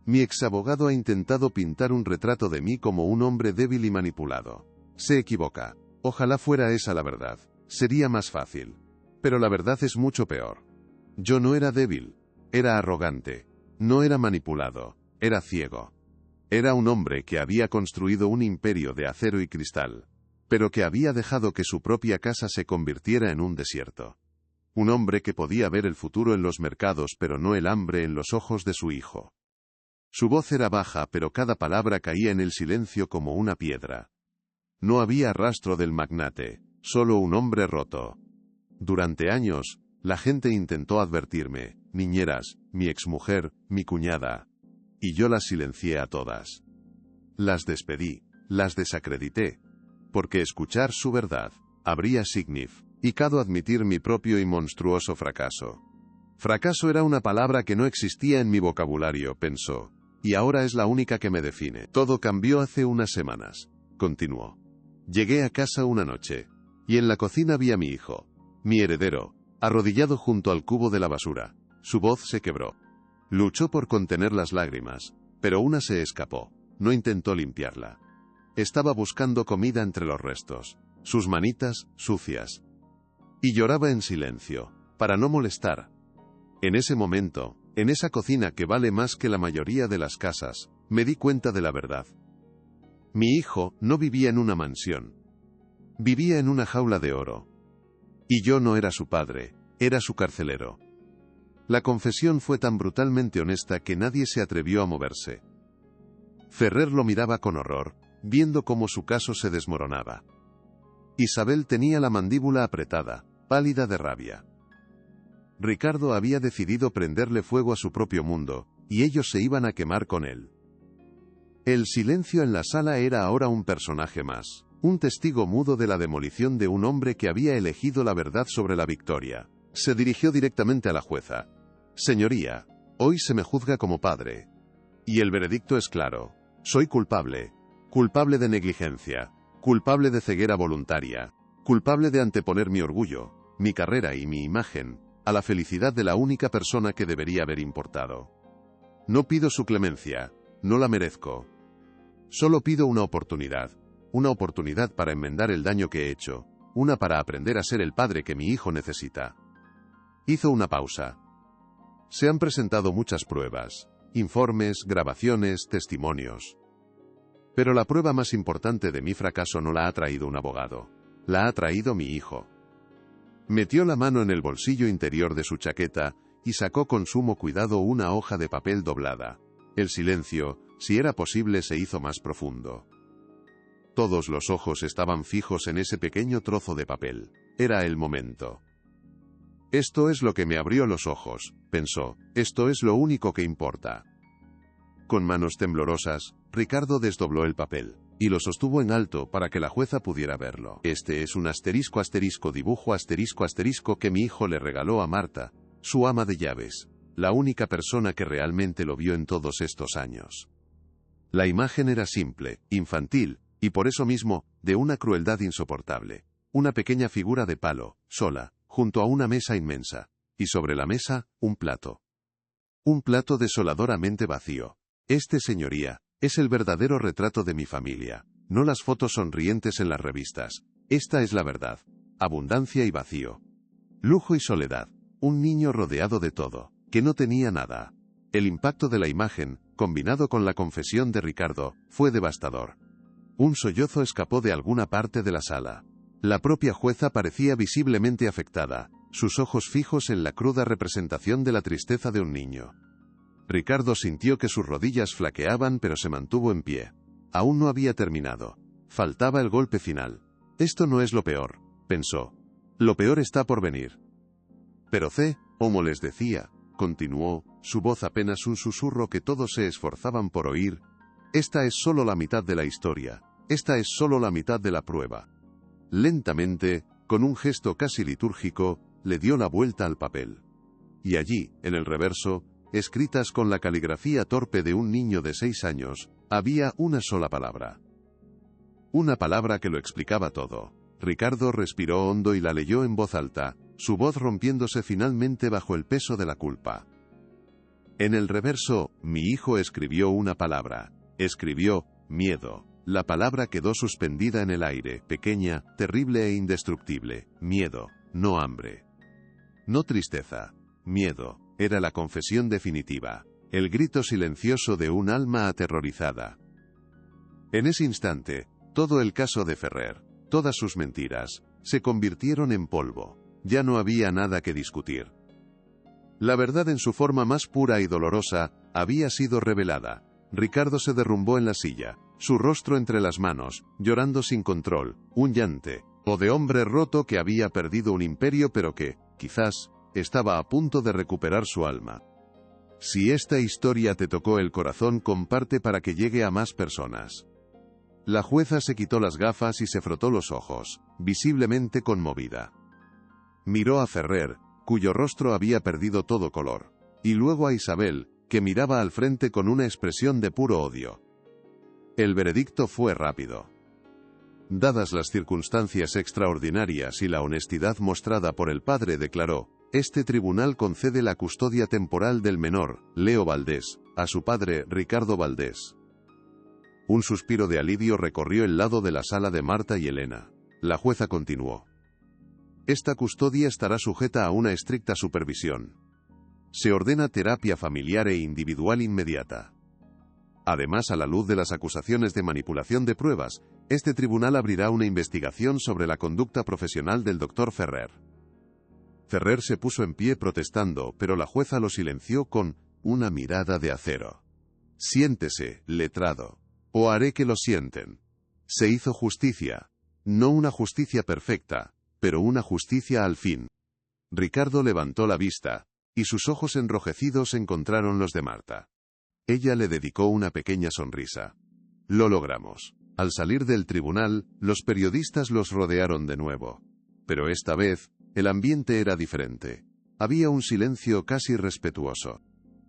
Mi exabogado ha intentado pintar un retrato de mí como un hombre débil y manipulado. Se equivoca. Ojalá fuera esa la verdad. Sería más fácil. Pero la verdad es mucho peor. Yo no era débil. Era arrogante. No era manipulado. Era ciego. Era un hombre que había construido un imperio de acero y cristal, pero que había dejado que su propia casa se convirtiera en un desierto. Un hombre que podía ver el futuro en los mercados pero no el hambre en los ojos de su hijo. Su voz era baja pero cada palabra caía en el silencio como una piedra. No había rastro del magnate, solo un hombre roto. Durante años, la gente intentó advertirme, niñeras, mi exmujer, mi cuñada. Y yo las silencié a todas. Las despedí, las desacredité. Porque escuchar su verdad habría significado admitir mi propio y monstruoso fracaso. Fracaso era una palabra que no existía en mi vocabulario, pensó. Y ahora es la única que me define. Todo cambió hace unas semanas, continuó. Llegué a casa una noche, y en la cocina vi a mi hijo, mi heredero, arrodillado junto al cubo de la basura. Su voz se quebró. Luchó por contener las lágrimas, pero una se escapó. No intentó limpiarla. Estaba buscando comida entre los restos. sus manitas sucias. Y lloraba en silencio, para no molestar. En ese momento, en esa cocina que vale más que la mayoría de las casas, me di cuenta de la verdad. Mi hijo no vivía en una mansión. Vivía en una jaula de oro. Y yo no era su padre, era su carcelero. La confesión fue tan brutalmente honesta que nadie se atrevió a moverse. Ferrer lo miraba con horror, viendo cómo su caso se desmoronaba. Isabel tenía la mandíbula apretada, pálida de rabia. Ricardo había decidido prenderle fuego a su propio mundo, y ellos se iban a quemar con él. El silencio en la sala era ahora un personaje más, un testigo mudo de la demolición de un hombre que había elegido la verdad sobre la victoria. Se dirigió directamente a la jueza. Señoría, hoy se me juzga como padre. Y el veredicto es claro. Soy culpable. Culpable de negligencia. Culpable de ceguera voluntaria. Culpable de anteponer mi orgullo, mi carrera y mi imagen a la felicidad de la única persona que debería haber importado. No pido su clemencia, no la merezco. Solo pido una oportunidad para enmendar el daño que he hecho, una para aprender a ser el padre que mi hijo necesita. Hizo una pausa. Se han presentado muchas pruebas, informes, grabaciones, testimonios. Pero la prueba más importante de mi fracaso no la ha traído un abogado, la ha traído mi hijo. Metió la mano en el bolsillo interior de su chaqueta y sacó con sumo cuidado una hoja de papel doblada. El silencio, si era posible, se hizo más profundo. Todos los ojos estaban fijos en ese pequeño trozo de papel. Era el momento. Esto es lo que me abrió los ojos, pensó, esto es lo único que importa. Con manos temblorosas, Ricardo desdobló el papel y lo sostuvo en alto para que la jueza pudiera verlo. Este es un dibujo que mi hijo le regaló a Marta, su ama de llaves, la única persona que realmente lo vio en todos estos años. La imagen era simple, infantil, y por eso mismo, de una crueldad insoportable. Una pequeña figura de palo, sola, junto a una mesa inmensa, y sobre la mesa, un plato. Un plato desoladoramente vacío. Este, señoría, es el verdadero retrato de mi familia, no las fotos sonrientes en las revistas. Esta es la verdad. Abundancia y vacío. Lujo y soledad. Un niño rodeado de todo, que no tenía nada. El impacto de la imagen, combinado con la confesión de Ricardo, fue devastador. Un sollozo escapó de alguna parte de la sala. La propia jueza parecía visiblemente afectada, sus ojos fijos en la cruda representación de la tristeza de un niño. Ricardo sintió que sus rodillas flaqueaban, pero se mantuvo en pie. Aún no había terminado. Faltaba el golpe final. Esto no es lo peor, pensó. Lo peor está por venir. Pero como les decía, continuó, su voz apenas un susurro que todos se esforzaban por oír. Esta es solo la mitad de la historia. Esta es solo la mitad de la prueba. Lentamente, con un gesto casi litúrgico, le dio la vuelta al papel. Y allí, en el reverso, escritas con la caligrafía torpe de un niño de 6 años, había una sola palabra. Una palabra que lo explicaba todo. Ricardo respiró hondo y la leyó en voz alta, su voz rompiéndose finalmente bajo el peso de la culpa. En el reverso, mi hijo escribió una palabra. Escribió, miedo. La palabra quedó suspendida en el aire, pequeña, terrible e indestructible. Miedo, no hambre. No tristeza. Miedo. Era la confesión definitiva, el grito silencioso de un alma aterrorizada. En ese instante, todo el caso de Ferrer, todas sus mentiras, se convirtieron en polvo. Ya no había nada que discutir. La verdad en su forma más pura y dolorosa, había sido revelada. Ricardo se derrumbó en la silla, su rostro entre las manos, llorando sin control, un llante, o de hombre roto que había perdido un imperio pero que, quizás, estaba a punto de recuperar su alma. Si esta historia te tocó el corazón, comparte para que llegue a más personas. La jueza se quitó las gafas y se frotó los ojos, visiblemente conmovida. Miró a Ferrer, cuyo rostro había perdido todo color, y luego a Isabel, que miraba al frente con una expresión de puro odio. El veredicto fue rápido. Dadas las circunstancias extraordinarias y la honestidad mostrada por el padre, declaró: este tribunal concede la custodia temporal del menor, Leo Valdés, a su padre, Ricardo Valdés. Un suspiro de alivio recorrió el lado de la sala de Marta y Elena. La jueza continuó. Esta custodia estará sujeta a una estricta supervisión. Se ordena terapia familiar e individual inmediata. Además, a la luz de las acusaciones de manipulación de pruebas, este tribunal abrirá una investigación sobre la conducta profesional del Dr. Ferrer. Ferrer se puso en pie protestando, pero la jueza lo silenció con una mirada de acero. Siéntese, letrado. O haré que lo sienten. Se hizo justicia. No una justicia perfecta, pero una justicia al fin. Ricardo levantó la vista, y sus ojos enrojecidos encontraron los de Marta. Ella le dedicó una pequeña sonrisa. Lo logramos. Al salir del tribunal, los periodistas los rodearon de nuevo. Pero esta vez, el ambiente era diferente. Había un silencio casi respetuoso.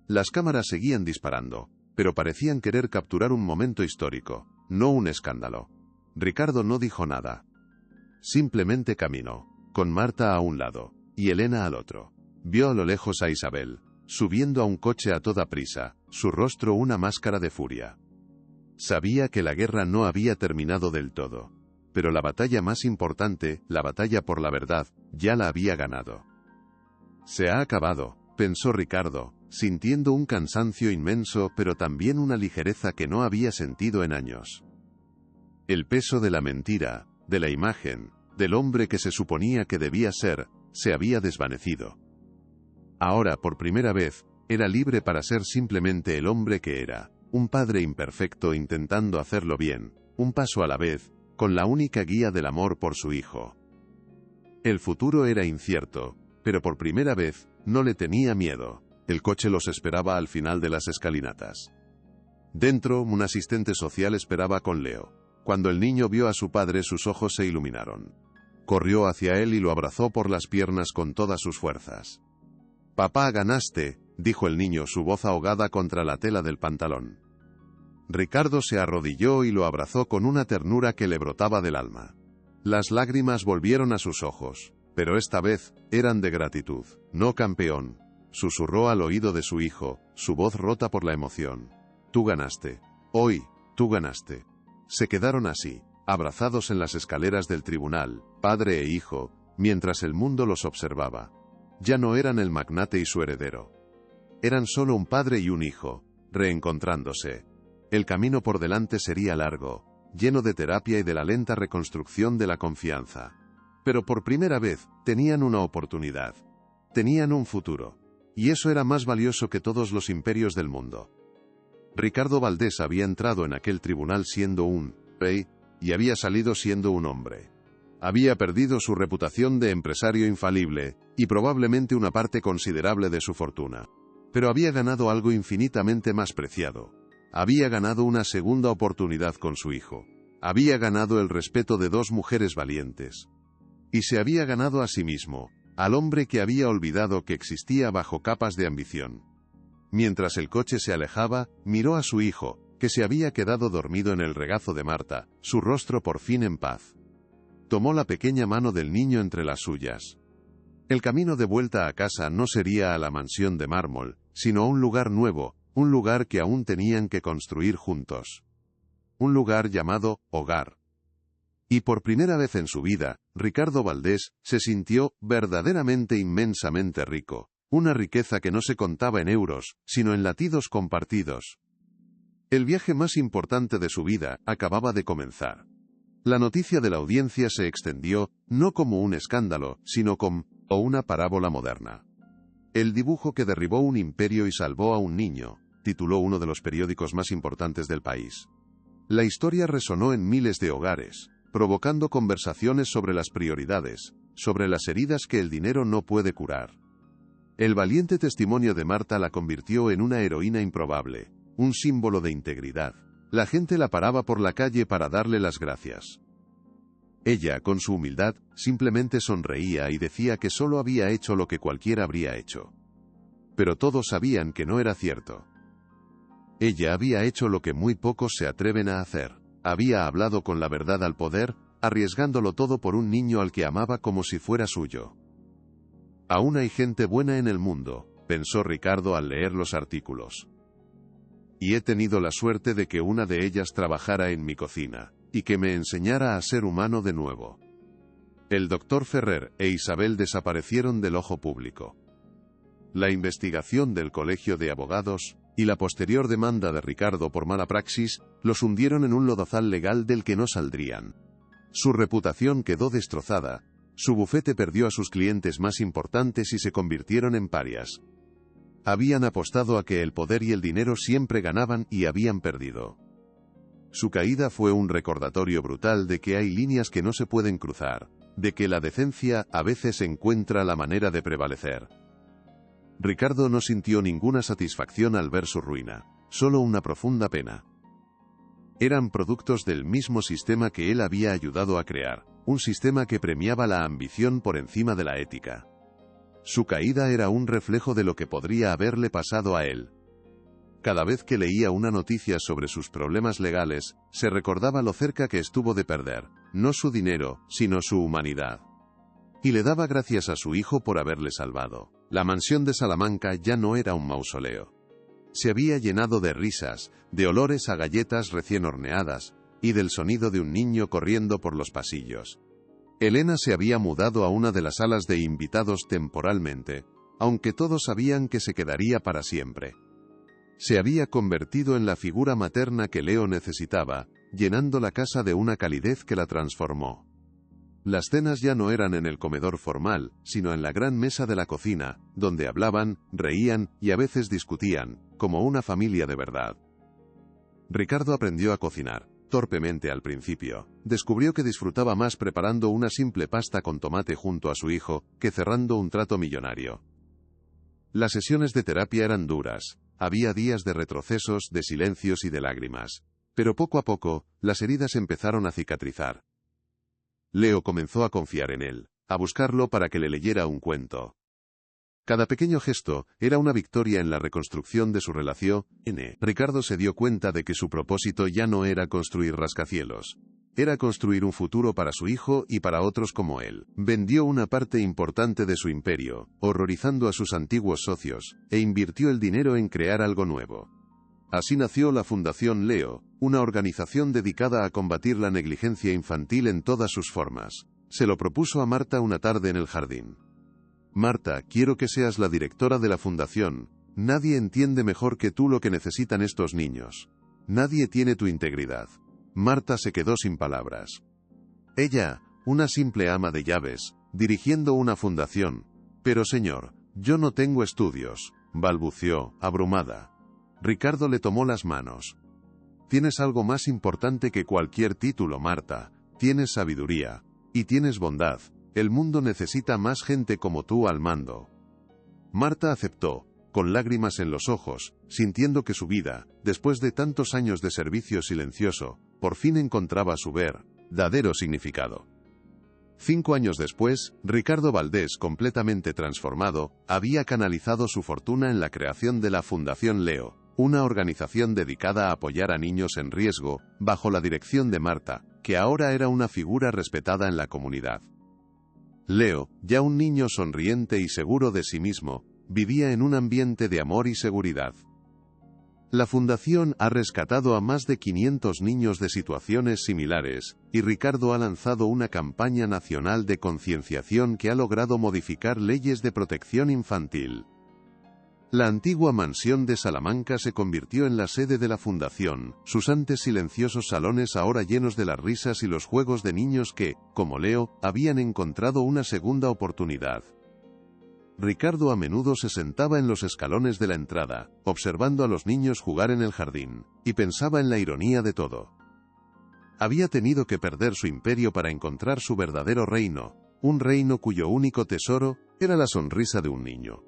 Las cámaras seguían disparando, pero parecían querer capturar un momento histórico, no un escándalo. Ricardo no dijo nada. Simplemente caminó, con Marta a un lado, y Elena al otro. Vio a lo lejos a Isabel, subiendo a un coche a toda prisa, su rostro una máscara de furia. Sabía que la guerra no había terminado del todo. Pero la batalla más importante, la batalla por la verdad, ya la había ganado. Se ha acabado, pensó Ricardo, sintiendo un cansancio inmenso pero también una ligereza que no había sentido en años. El peso de la mentira, de la imagen, del hombre que se suponía que debía ser, se había desvanecido. Ahora, por primera vez, era libre para ser simplemente el hombre que era, un padre imperfecto intentando hacerlo bien, un paso a la vez, con la única guía del amor por su hijo. El futuro era incierto, pero por primera vez, no le tenía miedo. El coche los esperaba al final de las escalinatas. Dentro, un asistente social esperaba con Leo. Cuando el niño vio a su padre, sus ojos se iluminaron. Corrió hacia él y lo abrazó por las piernas con todas sus fuerzas. «Papá, ganaste», dijo el niño, su voz ahogada contra la tela del pantalón. Ricardo se arrodilló y lo abrazó con una ternura que le brotaba del alma. Las lágrimas volvieron a sus ojos, pero esta vez, eran de gratitud. «No, campeón», susurró al oído de su hijo, su voz rota por la emoción. «Tú ganaste. Hoy, tú ganaste». Se quedaron así, abrazados en las escaleras del tribunal, padre e hijo, mientras el mundo los observaba. Ya no eran el magnate y su heredero. Eran solo un padre y un hijo, reencontrándose. El camino por delante sería largo, lleno de terapia y de la lenta reconstrucción de la confianza. Pero por primera vez, tenían una oportunidad. Tenían un futuro. Y eso era más valioso que todos los imperios del mundo. Ricardo Valdés había entrado en aquel tribunal siendo un rey, y había salido siendo un hombre. Había perdido su reputación de empresario infalible, y probablemente una parte considerable de su fortuna. Pero había ganado algo infinitamente más preciado. Había ganado una segunda oportunidad con su hijo. Había ganado el respeto de dos mujeres valientes. Y se había ganado a sí mismo, al hombre que había olvidado que existía bajo capas de ambición. Mientras el coche se alejaba, miró a su hijo, que se había quedado dormido en el regazo de Marta, su rostro por fin en paz. Tomó la pequeña mano del niño entre las suyas. El camino de vuelta a casa no sería a la mansión de mármol, sino a un lugar nuevo, un lugar que aún tenían que construir juntos. Un lugar llamado hogar. Y por primera vez en su vida, Ricardo Valdés se sintió verdaderamente inmensamente rico, una riqueza que no se contaba en euros, sino en latidos compartidos. El viaje más importante de su vida acababa de comenzar. La noticia de la audiencia se extendió, no como un escándalo, sino como una parábola moderna. El dibujo que derribó un imperio y salvó a un niño, tituló uno de los periódicos más importantes del país. La historia resonó en miles de hogares, provocando conversaciones sobre las prioridades, sobre las heridas que el dinero no puede curar. El valiente testimonio de Marta la convirtió en una heroína improbable, un símbolo de integridad. La gente la paraba por la calle para darle las gracias. Ella, con su humildad, simplemente sonreía y decía que solo había hecho lo que cualquiera habría hecho. Pero todos sabían que no era cierto. Ella había hecho lo que muy pocos se atreven a hacer. Había hablado con la verdad al poder, arriesgándolo todo por un niño al que amaba como si fuera suyo. Aún hay gente buena en el mundo, pensó Ricardo al leer los artículos. Y he tenido la suerte de que una de ellas trabajara en mi cocina, y que me enseñara a ser humano de nuevo. El doctor Ferrer e Isabel desaparecieron del ojo público. La investigación del Colegio de Abogados y la posterior demanda de Ricardo por mala praxis los hundieron en un lodazal legal del que no saldrían. Su reputación quedó destrozada, su bufete perdió a sus clientes más importantes y se convirtieron en parias. Habían apostado a que el poder y el dinero siempre ganaban y habían perdido. Su caída fue un recordatorio brutal de que hay líneas que no se pueden cruzar, de que la decencia a veces encuentra la manera de prevalecer. Ricardo no sintió ninguna satisfacción al ver su ruina, solo una profunda pena. Eran productos del mismo sistema que él había ayudado a crear, un sistema que premiaba la ambición por encima de la ética. Su caída era un reflejo de lo que podría haberle pasado a él. Cada vez que leía una noticia sobre sus problemas legales, se recordaba lo cerca que estuvo de perder, no su dinero, sino su humanidad. Y le daba gracias a su hijo por haberle salvado. La mansión de Salamanca ya no era un mausoleo. Se había llenado de risas, de olores a galletas recién horneadas, y del sonido de un niño corriendo por los pasillos. Elena se había mudado a una de las salas de invitados temporalmente, aunque todos sabían que se quedaría para siempre. Se había convertido en la figura materna que Leo necesitaba, llenando la casa de una calidez que la transformó. Las cenas ya no eran en el comedor formal, sino en la gran mesa de la cocina, donde hablaban, reían y a veces discutían, como una familia de verdad. Ricardo aprendió a cocinar, torpemente al principio. Descubrió que disfrutaba más preparando una simple pasta con tomate junto a su hijo, que cerrando un trato millonario. Las sesiones de terapia eran duras. Había días de retrocesos, de silencios y de lágrimas. Pero poco a poco, las heridas empezaron a cicatrizar. Leo comenzó a confiar en él, a buscarlo para que le leyera un cuento. Cada pequeño gesto era una victoria en la reconstrucción de su relación. Ricardo se dio cuenta de que su propósito ya no era construir rascacielos. Era construir un futuro para su hijo y para otros como él. Vendió una parte importante de su imperio, horrorizando a sus antiguos socios, e invirtió el dinero en crear algo nuevo. Así nació la Fundación Leo, una organización dedicada a combatir la negligencia infantil en todas sus formas. Se lo propuso a Marta una tarde en el jardín. Marta, quiero que seas la directora de la fundación. Nadie entiende mejor que tú lo que necesitan estos niños. Nadie tiene tu integridad. Marta se quedó sin palabras. Ella, una simple ama de llaves, dirigiendo una fundación. Pero señor, yo no tengo estudios, balbuceó, abrumada. Ricardo le tomó las manos. Tienes algo más importante que cualquier título, Marta. Tienes sabiduría. Y tienes bondad. El mundo necesita más gente como tú al mando. Marta aceptó, con lágrimas en los ojos, sintiendo que su vida, después de tantos años de servicio silencioso, por fin encontraba su verdadero significado. 5 años después, Ricardo Valdés, completamente transformado, había canalizado su fortuna en la creación de la Fundación Leo, una organización dedicada a apoyar a niños en riesgo, bajo la dirección de Marta, que ahora era una figura respetada en la comunidad. Leo, ya un niño sonriente y seguro de sí mismo, vivía en un ambiente de amor y seguridad. La Fundación ha rescatado a más de 500 niños de situaciones similares, y Ricardo ha lanzado una campaña nacional de concienciación que ha logrado modificar leyes de protección infantil. La antigua mansión de Salamanca se convirtió en la sede de la Fundación, sus antes silenciosos salones ahora llenos de las risas y los juegos de niños que, como Leo, habían encontrado una segunda oportunidad. Ricardo a menudo se sentaba en los escalones de la entrada, observando a los niños jugar en el jardín, y pensaba en la ironía de todo. Había tenido que perder su imperio para encontrar su verdadero reino, un reino cuyo único tesoro era la sonrisa de un niño.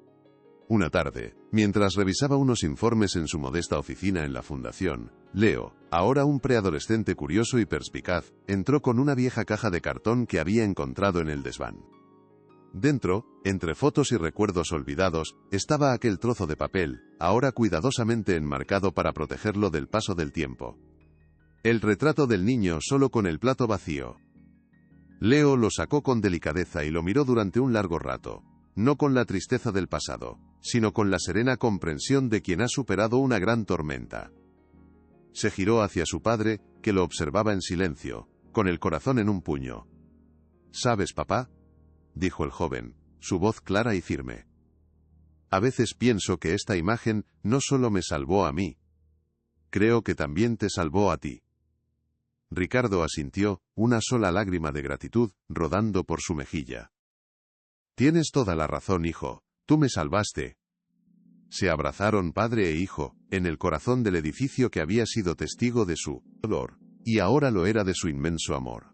Una tarde, mientras revisaba unos informes en su modesta oficina en la fundación, Leo, ahora un preadolescente curioso y perspicaz, entró con una vieja caja de cartón que había encontrado en el desván. Dentro, entre fotos y recuerdos olvidados, estaba aquel trozo de papel, ahora cuidadosamente enmarcado para protegerlo del paso del tiempo. El retrato del niño solo con el plato vacío. Leo lo sacó con delicadeza y lo miró durante un largo rato, no con la tristeza del pasado, sino con la serena comprensión de quien ha superado una gran tormenta. Se giró hacia su padre, que lo observaba en silencio, con el corazón en un puño. ¿Sabes, papá?, dijo el joven, su voz clara y firme. A veces pienso que esta imagen no solo me salvó a mí. Creo que también te salvó a ti. Ricardo asintió, una sola lágrima de gratitud rodando por su mejilla. Tienes toda la razón, hijo, tú me salvaste. Se abrazaron padre e hijo, en el corazón del edificio que había sido testigo de su dolor, y ahora lo era de su inmenso amor.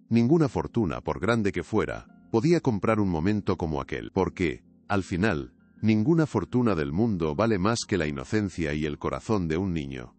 Ninguna fortuna, por grande que fuera, podía comprar un momento como aquel, porque, al final, ninguna fortuna del mundo vale más que la inocencia y el corazón de un niño.